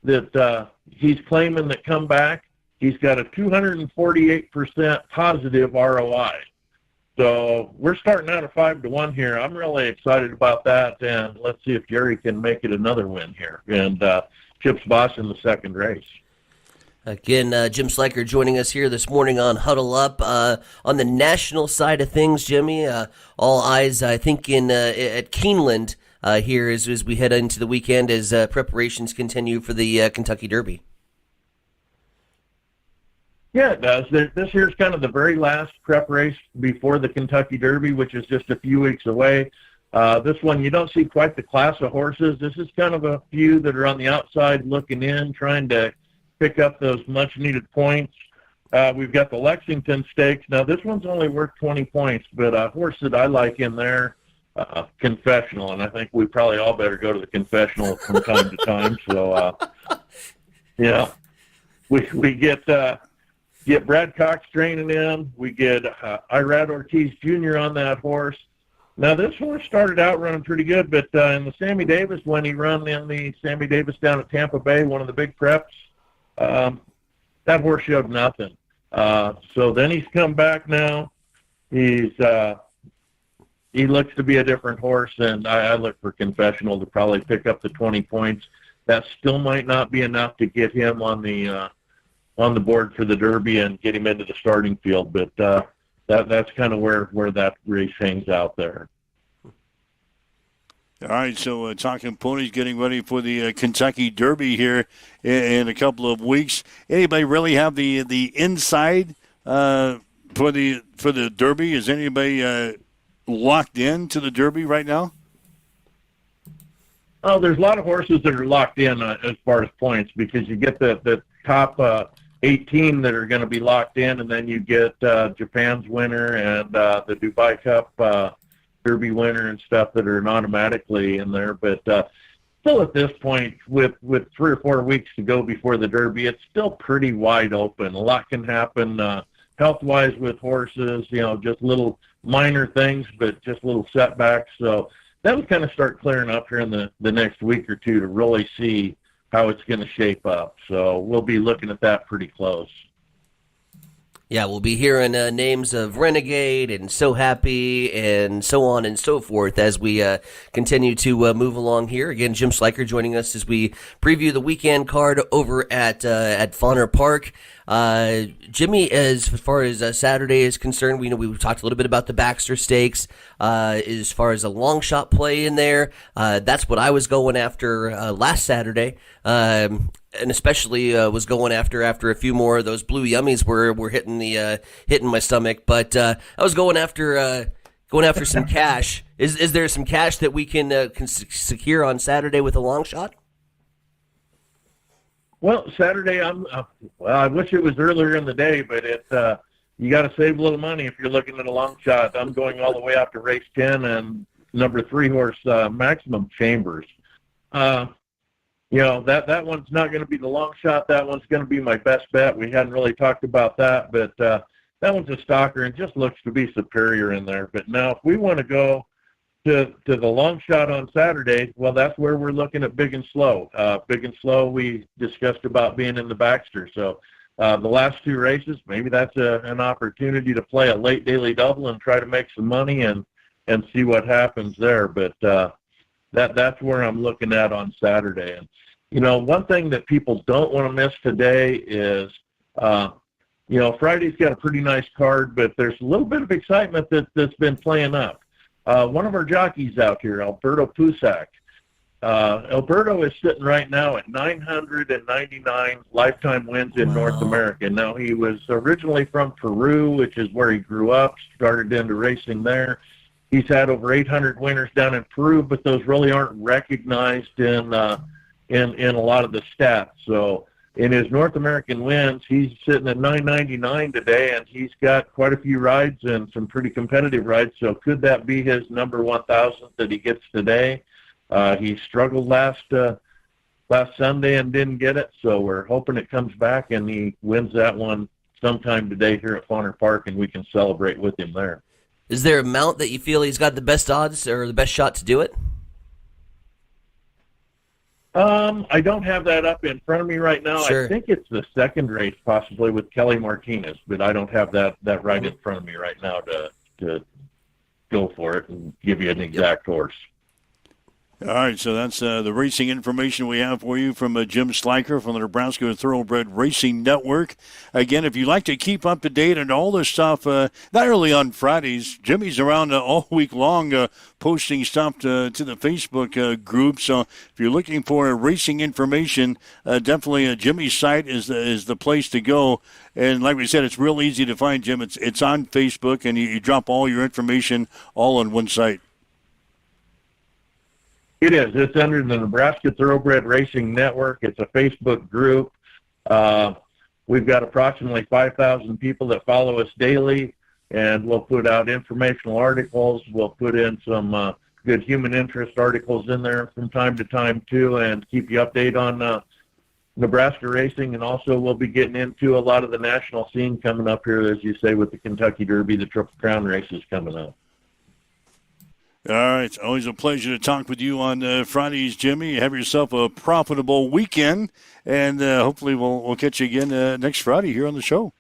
that he's claiming that come back, he's got a 248% positive ROI. So we're starting out at 5-1 here. I'm really excited about that, and let's see if Jerry can make it another win here. And Chip's Boss in the 2nd race. Again, Jim Sliker joining us here this morning on Huddle Up. On the national side of things, Jimmy, all eyes, I think, at Keeneland here as we head into the weekend as preparations continue for the Kentucky Derby. Yeah, it does. This here's kind of the very last prep race before the Kentucky Derby, which is just a few weeks away. This one, you don't see quite the class of horses. This is kind of a few that are on the outside looking in, trying to pick up those much-needed points. We've got the Lexington Stakes. Now, this one's only worth 20 points, but a horse that I like in there, Confessional, and I think we probably all better go to the Confessional from time to time. So, we get Brad Cox training in. We get Irad Ortiz Jr. on that horse. Now, this horse started out running pretty good, but in the Sammy Davis, when he ran in the Sammy Davis down at Tampa Bay, one of the big preps, that horse showed nothing. So then he's come back now. He looks to be a different horse, and I look for Confessional to probably pick up the 20 points. That still might not be enough to get him on the board for the Derby and get him into the starting field, but that's kind of where that race hangs out there. All right, so talking ponies, getting ready for the Kentucky Derby here in a couple of weeks. Anybody really have the inside for the Derby? Is anybody locked in to the Derby right now? Oh, there's a lot of horses that are locked in as far as points, because you get the top 18 that are going to be locked in, and then you get Japan's winner and the Dubai Cup Derby winner and stuff that are automatically in there. But still at this point, with 3 or 4 weeks to go before the Derby, it's still pretty wide open. A lot can happen health-wise with horses, just little minor things, but just little setbacks. So that would kind of start clearing up here in the next week or two to really see how it's going to shape up. So we'll be looking at that pretty close. Yeah, we'll be hearing names of Renegade and So Happy and so on and so forth as we continue to move along here. Again, Jim Schleicher joining us as we preview the weekend card over at Fauner Park. Jimmy, as far as Saturday is concerned, we talked a little bit about the Baxter Stakes. As far as a long shot play in there, that's what I was going after last Saturday. And especially was going after a few more of those blue yummies were hitting my stomach. But I was going after some cash. Is there some cash that we can secure on Saturday with a long shot? Well, Saturday, I wish it was earlier in the day, but you got to save a little money if you're looking at a long shot. I'm going all the way out to race 10 and number 3 horse, Maximum Chambers. That one's not going to be the long shot. That one's going to be my best bet. We hadn't really talked about that, but that one's a stalker and just looks to be superior in there. But now if we want to go to the long shot on Saturday, well, that's where we're looking at Big and Slow. Big and Slow, we discussed about being in the Baxter. So the last 2 races, maybe that's an opportunity to play a late daily double and try to make some money and see what happens there. But that's where I'm looking at on Saturday. And one thing that people don't want to miss today is, Friday's got a pretty nice card, but there's a little bit of excitement that's been playing up. One of our jockeys out here, Alberto Pusak. Alberto is sitting right now at 999 lifetime wins in North America. Now, he was originally from Peru, which is where he grew up, started into racing there. He's had over 800 winners down in Peru, but those really aren't recognized in a lot of the stats. So in his North American wins, he's sitting at 999 today, and he's got quite a few rides and some pretty competitive rides. So could that be his number 1,000 that he gets today? He struggled last Sunday and didn't get it, so we're hoping it comes back and he wins that one sometime today here at Fauner Park, and we can celebrate with him there. Is there a mount that you feel he's got the best odds or the best shot to do it? I don't have that up in front of me right now. Sure. I think it's the second race possibly with Kelly Martinez, but I don't have that right in front of me right now to go for it and give you an exact horse. All right, so that's the racing information we have for you from Jim Schleicher from the Nebraska Thoroughbred Racing Network. Again, if you'd like to keep up to date on all this stuff, not only on Fridays, Jimmy's around all week long posting stuff to the Facebook group. So if you're looking for racing information, definitely Jimmy's site is the place to go. And like we said, it's real easy to find, Jim. It's on Facebook, and you drop all your information all on one site. It is. It's under the Nebraska Thoroughbred Racing Network. It's a Facebook group. We've got approximately 5,000 people that follow us daily, and we'll put out informational articles. We'll put in some good human interest articles in there from time to time, too, and keep you updated on Nebraska racing. And also we'll be getting into a lot of the national scene coming up here, as you say, with the Kentucky Derby, the Triple Crown races coming up. All right. It's always a pleasure to talk with you on Fridays, Jimmy. Have yourself a profitable weekend, and hopefully we'll catch you again next Friday here on the show.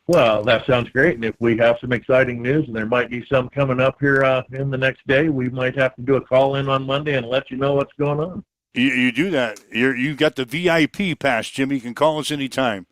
Well, that sounds great. And if we have some exciting news, and there might be some coming up here in the next day, we might have to do a call-in on Monday and let you know what's going on. You do that. You got the VIP pass, Jimmy. You can call us anytime.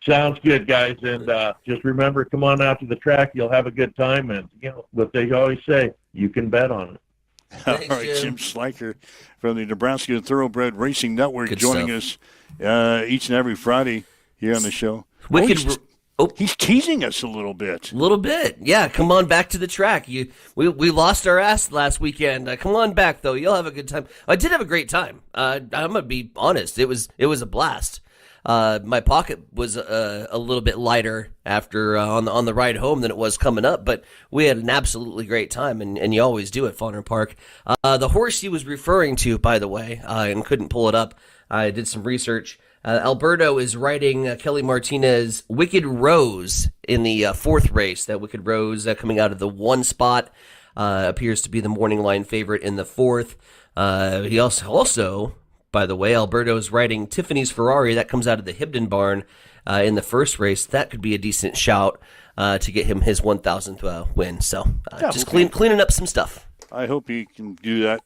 Sounds good, guys. And just remember, come on out to the track. You'll have a good time. And, what they always say, you can bet on it. Thanks, all right, Jim Schleicher from the Nebraska Thoroughbred Racing Network good joining stuff. us each and every Friday here on the show. Wicked Oh, he's teasing us a little bit. A little bit, yeah. Come on back to the track. We lost our ass last weekend. Come on back though. You'll have a good time. I did have a great time. I'm gonna be honest. It was a blast. My pocket was a little bit lighter after on the ride home than it was coming up, but we had an absolutely great time, and you always do at Fawner Park. The horse he was referring to, by the way, and couldn't pull it up. I did some research. Alberto is riding Kelly Martinez Wicked Rose in the fourth race. That Wicked Rose coming out of the one spot appears to be the morning line favorite in the fourth. He also, by the way, Alberto is riding Tiffany's Ferrari. That comes out of the Hibden barn in the first race. That could be a decent shout to get him his 1,000th win. So cleaning up some stuff. I hope he can do that.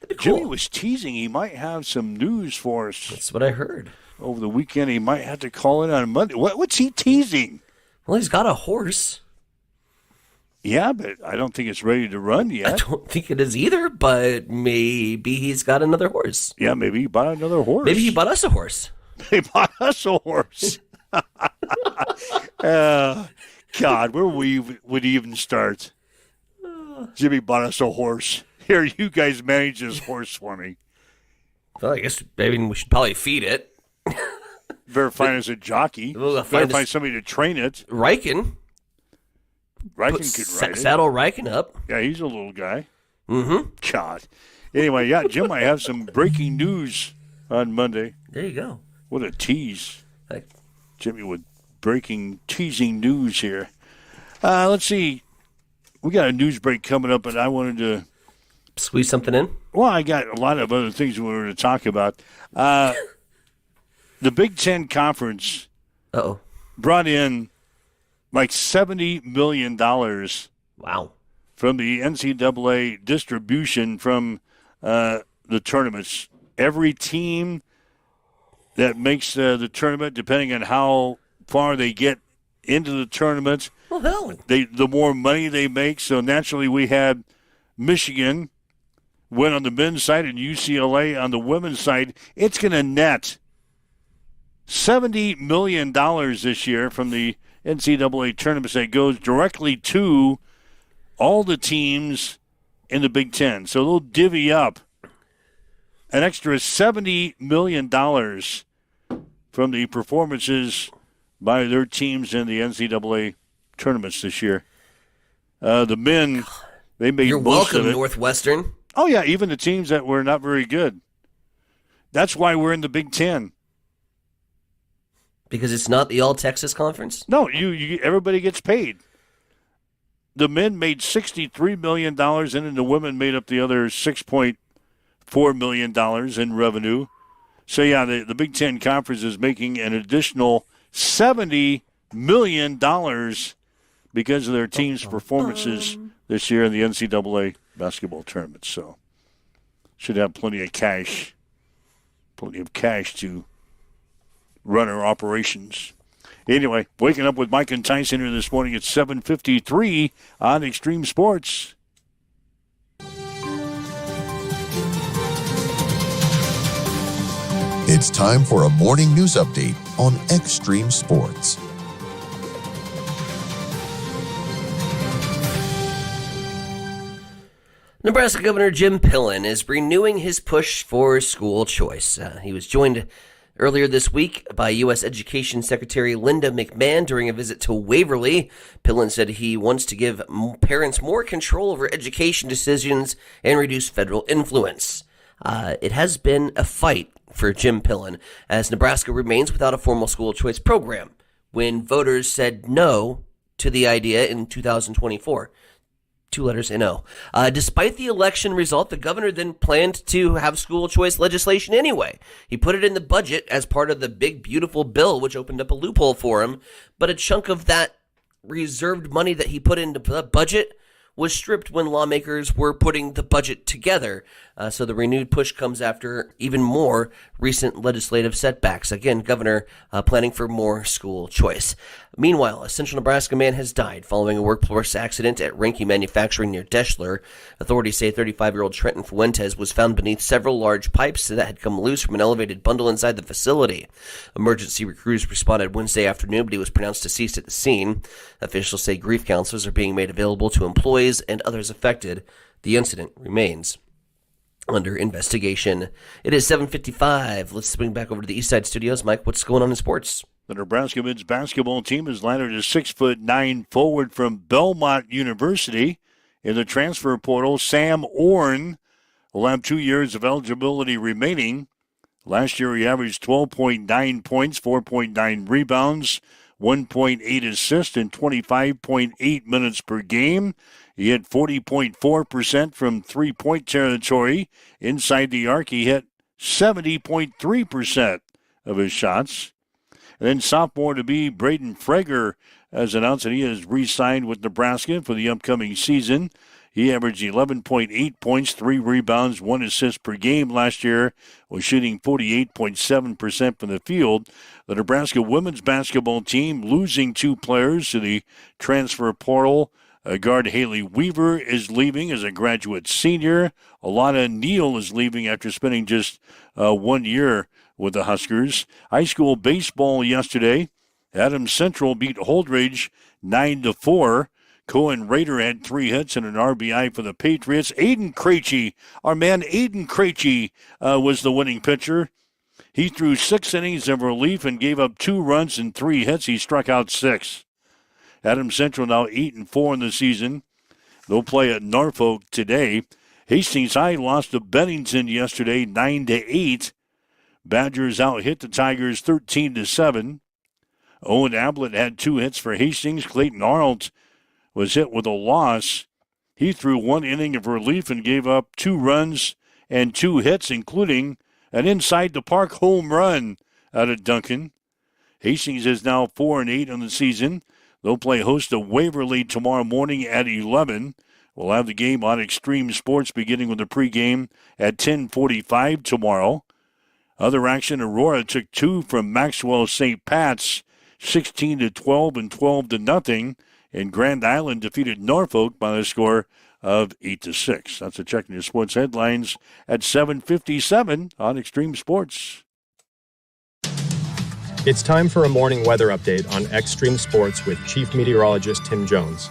Cool. Jimmy was teasing he might have some news for us. That's what I heard. Over the weekend, he might have to call in on Monday. What's he teasing? Well, he's got a horse. Yeah, but I don't think it's ready to run yet. I don't think it is either, but maybe he's got another horse. Yeah, maybe he bought another horse. Maybe he bought us a horse. He bought us a horse. God, where would he even start? Jimmy bought us a horse. Here, you guys manage this horse for me. Well, I guess maybe we should probably feed it. Better find us a jockey. Better find somebody to train it. Riken could ride it. Saddle Riken up. Yeah, he's a little guy. Mm-hmm. God. Anyway, yeah, Jim might have some breaking news on Monday. There you go. What a tease. Jimmy with teasing news here. Let's see. We got a news break coming up, and I wanted to squeeze something in. Well, I got a lot of other things we were to talk about. The Big Ten Conference brought in like $70 million. Wow. From the NCAA distribution from the tournaments. Every team that makes the tournament, depending on how far they get into the tournament, the more money they make. So naturally we had Michigan win on the men's side and UCLA on the women's side. It's going to net $70 million this year from the NCAA tournaments that goes directly to all the teams in the Big Ten. So they'll divvy up an extra $70 million from the performances by their teams in the NCAA tournaments this year. The men, they made You're most welcome, of it. Northwestern. Oh, yeah, even the teams that were not very good. That's why we're in the Big Ten. Because it's not the All-Texas Conference? No, you everybody gets paid. The men made $63 million, and then the women made up the other $6.4 million in revenue. So, yeah, the Big Ten Conference is making an additional $70 million because of their team's performances this year in the NCAA basketball tournament. So, should have plenty of cash to run our operations. Anyway, waking up with Mike and Tyson here this morning at 7:53 on Extreme Sports. It's time for a morning news update on Extreme Sports. Nebraska Governor Jim Pillen is renewing his push for school choice. He was joined earlier this week by U.S. Education Secretary Linda McMahon during a visit to Waverly. Pillen said he wants to give parents more control over education decisions and reduce federal influence. It has been a fight for Jim Pillen as Nebraska remains without a formal school choice program when voters said no to the idea in 2024. 2 letters NO. Despite the election result, the governor then planned to have school choice legislation anyway. He put it in the budget as part of the big, beautiful bill, which opened up a loophole for him. But a chunk of that reserved money that he put into the budget was stripped when lawmakers were putting the budget together. So the renewed push comes after even more recent legislative setbacks. Again, Governor planning for more school choice. Meanwhile, a central Nebraska man has died following a workforce accident at Ranke Manufacturing near Deschler. Authorities say 35-year-old Trenton Fuentes was found beneath several large pipes that had come loose from an elevated bundle inside the facility. Emergency crews responded Wednesday afternoon, but he was pronounced deceased at the scene. Officials say grief counselors are being made available to employees and others affected. The incident remains under investigation. It is 7:55. Let's swing back over to the East Side Studios. Mike, what's going on in sports? The Nebraska men's basketball team has landed a 6'9" forward from Belmont University in the transfer portal. Sam Orn will have 2 years of eligibility remaining. Last year he averaged 12.9 points, 4.9 rebounds, 1.8 assists, and 25.8 minutes per game. He hit 40.4% from three-point territory. Inside the arc, he hit 70.3% of his shots. And then sophomore to be Braden Frager has announced that he has re-signed with Nebraska for the upcoming season. He averaged 11.8 points, 3 rebounds, 1 assist per game last year, was shooting 48.7% from the field. The Nebraska women's basketball team losing 2 players to the transfer portal. Guard Haley Weaver is leaving as a graduate senior. Alana Neal is leaving after spending just 1 year with the Huskers. High school baseball yesterday. Adams Central beat Holdridge 9-4. Cohen Rader had 3 hits and an RBI for the Patriots. Aiden Krejci, our man Aiden Krejci, was the winning pitcher. He threw 6 innings of relief and gave up 2 runs and 3 hits. He struck out 6. Adams Central now 8-4 in the season. They'll play at Norfolk today. Hastings High lost to Bennington yesterday 9-8. Badgers out-hit the Tigers 13-7. Owen Ablett had 2 hits for Hastings. Clayton Arnold was hit with a loss. He threw 1 inning of relief and gave up 2 runs and 2 hits, including an inside-the-park home run out of Duncan. Hastings is now 4-8 on the season. They'll play host to Waverly tomorrow morning at 11. We'll have the game on Extreme Sports beginning with the pregame at 10:45 tomorrow. Other action, Aurora took 2 from Maxwell St. Pat's, 16-12 and 12-0. And Grand Island defeated Norfolk by a score of 8-6. That's a check in your sports headlines at 7:57 on Extreme Sports. It's time for a morning weather update on Extreme Sports with Chief Meteorologist Tim Jones.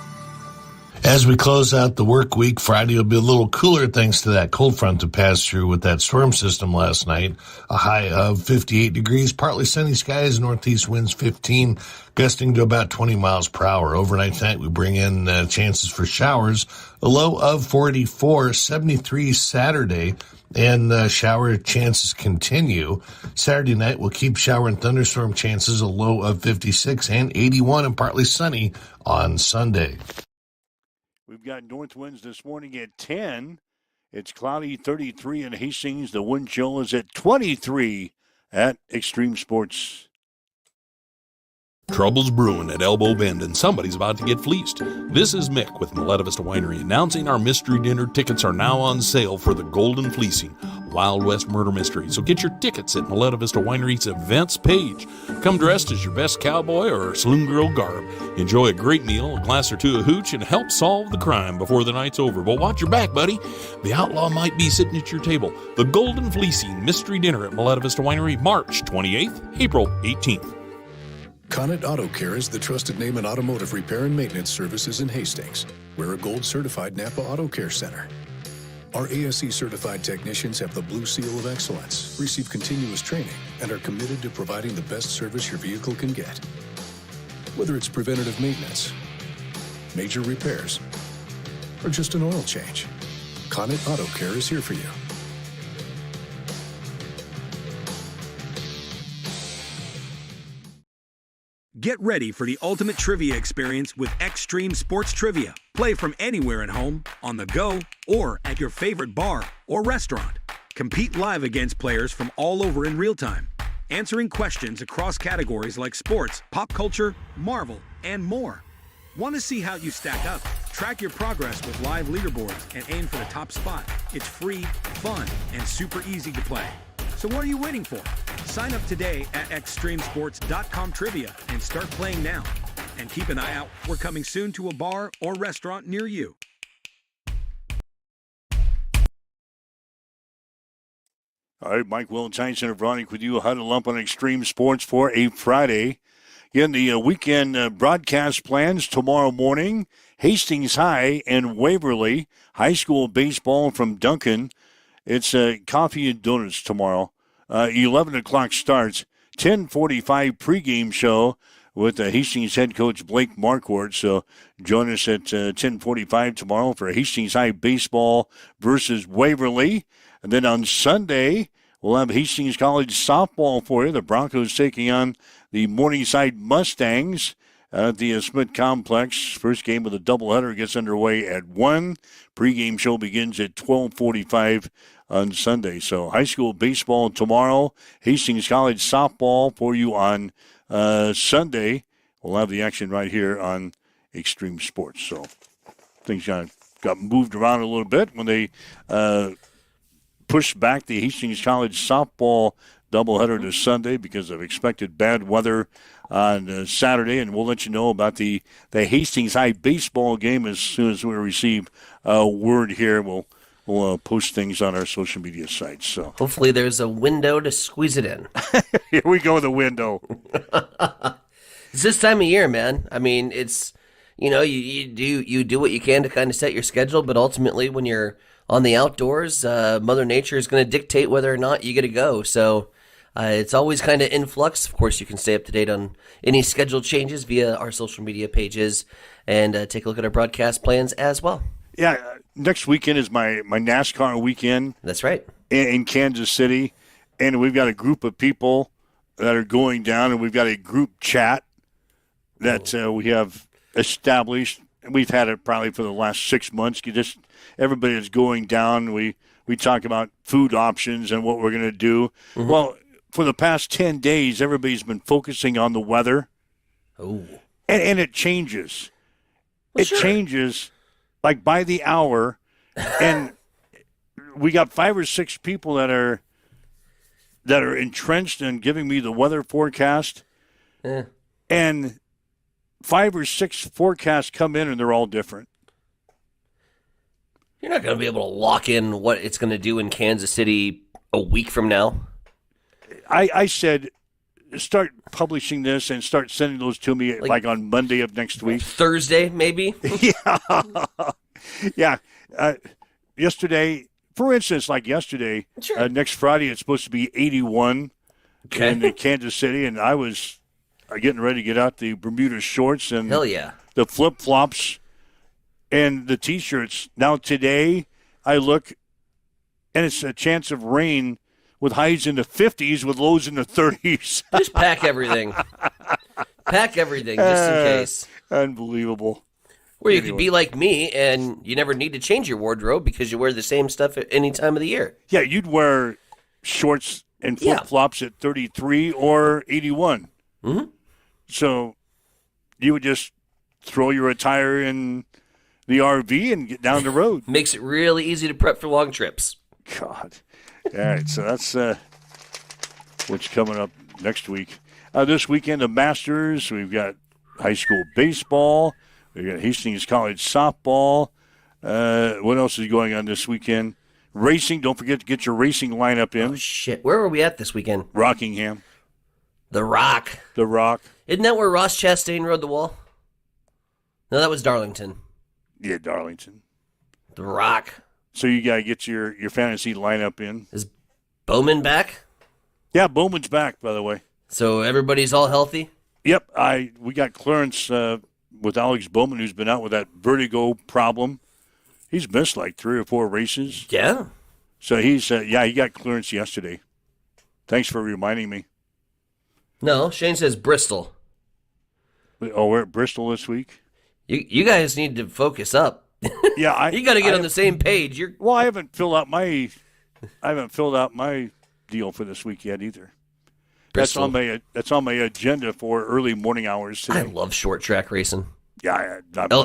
As we close out the work week, Friday will be a little cooler thanks to that cold front that passed through with that storm system last night. A high of 58 degrees, partly sunny skies, northeast winds 15, gusting to about 20 miles per hour. Overnight tonight, we bring in chances for showers, a low of 44, 73 Saturday, and shower chances continue. Saturday night, we'll keep shower and thunderstorm chances, a low of 56 and 81, and partly sunny on Sunday. We've got north winds this morning at 10. It's cloudy, 33 in Hastings. The wind chill is at 23 at Extreme Sports. Trouble's brewing at Elbow Bend, and somebody's about to get fleeced. This is Mick with Miletta Vista Winery announcing our mystery dinner tickets are now on sale for the Golden Fleecing, Wild West Murder Mystery. So get your tickets at Miletta Vista Winery's events page. Come dressed as your best cowboy or saloon girl garb. Enjoy a great meal, a glass or 2 of hooch, and help solve the crime before the night's over. But watch your back, buddy. The outlaw might be sitting at your table. The Golden Fleecing Mystery Dinner at Miletta Vista Winery, March 28th, April 18th. Connet Auto Care is the trusted name in automotive repair and maintenance services in Hastings. We're a gold-certified Napa Auto Care Center. Our ASE-certified technicians have the Blue Seal of Excellence, receive continuous training, and are committed to providing the best service your vehicle can get. Whether it's preventative maintenance, major repairs, or just an oil change, Connet Auto Care is here for you. Get ready for the ultimate trivia experience with Extreme Sports Trivia. Play from anywhere at home, on the go, or at your favorite bar or restaurant. Compete live against players from all over in real time, answering questions across categories like sports, pop culture, Marvel, and more. Want to see how you stack up? Track your progress with live leaderboards and aim for the top spot. It's free, fun, and super easy to play. So what are you waiting for? Sign up today at extremesports.com trivia and start playing now. And keep an eye out. We're coming soon to a bar or restaurant near you. All right, Mike Wilentine, Center Vronic with you. Huddle up on Extreme Sports for a Friday. Again, the weekend broadcast plans tomorrow morning. Hastings High and Waverly. High school baseball from Duncan. It's coffee and donuts tomorrow. 11 o'clock starts. 10:45 pregame show with Hastings head coach Blake Marquardt. So join us at 10:45 tomorrow for Hastings High baseball versus Waverly. And then on Sunday, we'll have Hastings College softball for you. The Broncos taking on the Morningside Mustangs at the Smith Complex. First game of the doubleheader gets underway at 1. Pregame show begins at 12:45 on Sunday. So high school baseball tomorrow. Hastings College softball for you on Sunday. We'll have the action right here on Extreme Sports. So things got moved around a little bit when they pushed back the Hastings College softball doubleheader to Sunday because of expected bad weather on Saturday, and we'll let you know about the Hastings High baseball game as soon as we receive word here. We'll post things on our social media sites. So hopefully there's a window to squeeze it in. Here we go, the window. It's this time of year, man. I mean, it's, you do what you can to kind of set your schedule, but ultimately when you're on the outdoors, Mother Nature is going to dictate whether or not you get to go. So it's always kind of in flux. Of course, you can stay up to date on any schedule changes via our social media pages and take a look at our broadcast plans as well. Yeah, next weekend is my NASCAR weekend. That's right. In Kansas City. And we've got a group of people that are going down, and we've got a group chat that we have established. We've had it probably for the last 6 months. Everybody is going down. We talk about food options and what we're going to do. Mm-hmm. Well, for the past 10 days, everybody's been focusing on the weather. Oh. And it changes. Well, it changes like by the hour. And we got 5 or 6 people that are entrenched in giving me the weather forecast. Yeah. And 5 or 6 forecasts come in, and they're all different. You're not going to be able to lock in what it's going to do in Kansas City a week from now. I said, start publishing this and start sending those to me like on Monday of next week. Thursday, maybe? Yeah. Yesterday, for instance, like yesterday, sure. Next Friday, it's supposed to be 81 in Kansas City, and I was getting ready to get out the Bermuda shorts and hell yeah, the flip-flops and the T-shirts. Now today, I look, and it's a chance of rain with highs in the 50s with lows in the 30s. Just pack everything. Pack everything just in case. Unbelievable. Or you could be like me, and you never need to change your wardrobe because you wear the same stuff at any time of the year. Yeah, you'd wear shorts and flip-flops at 33 or 81. Mm-hmm. So you would just throw your attire in the RV and get down the road. Makes it really easy to prep for long trips. God. All right, so that's what's coming up next week. This weekend, the Masters. We've got high school baseball. We've got Hastings College softball. What else is going on this weekend? Racing. Don't forget to get your racing lineup in. Oh, shit. Where are we at this weekend? Rockingham. The Rock. The Rock. Isn't that where Ross Chastain rode the wall? No, that was Darlington. Yeah, Darlington. The Rock. So you got to get your fantasy lineup in. Is Bowman back? Yeah, Bowman's back, by the way. So everybody's all healthy? Yep. We got clearance with Alex Bowman, who's been out with that vertigo problem. He's missed like 3 or 4 races. Yeah. So he's he got clearance yesterday. Thanks for reminding me. No, Shane says Bristol. Oh, we're at Bristol this week? You guys need to focus up. Yeah, you got to get on the same page. Well, I haven't filled out my deal for this week yet either. Bristol. That's on my agenda for early morning hours today. I love short track racing. Yeah,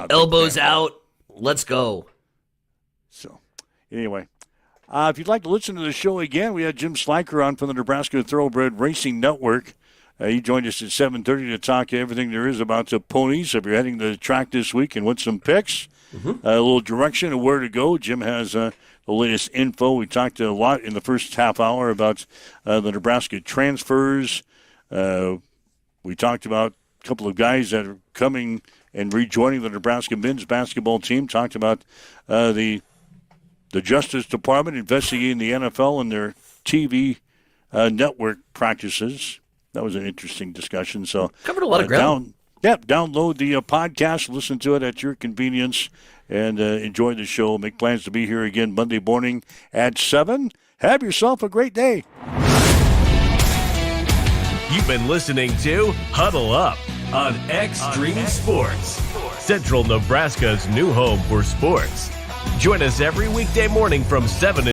elbows out, Let's go. So, anyway, if you'd like to listen to the show again, we had Jim Sliker on from the Nebraska Thoroughbred Racing Network. He joined us at 7:30 to talk everything there is about the ponies. If you're heading to the track this week and want some picks, a little direction of where to go, Jim has the latest info. We talked a lot in the first half hour about the Nebraska transfers. We talked about a couple of guys that are coming and rejoining the Nebraska men's basketball team. Talked about the Justice Department investigating the NFL and their TV network practices. That was an interesting discussion. So covered a lot of ground. Download the podcast, listen to it at your convenience, and enjoy the show. Make plans to be here again Monday morning at 7. Have yourself a great day. You've been listening to Huddle Up on Extreme Sports, Central Nebraska's new home for sports. Join us every weekday morning from 7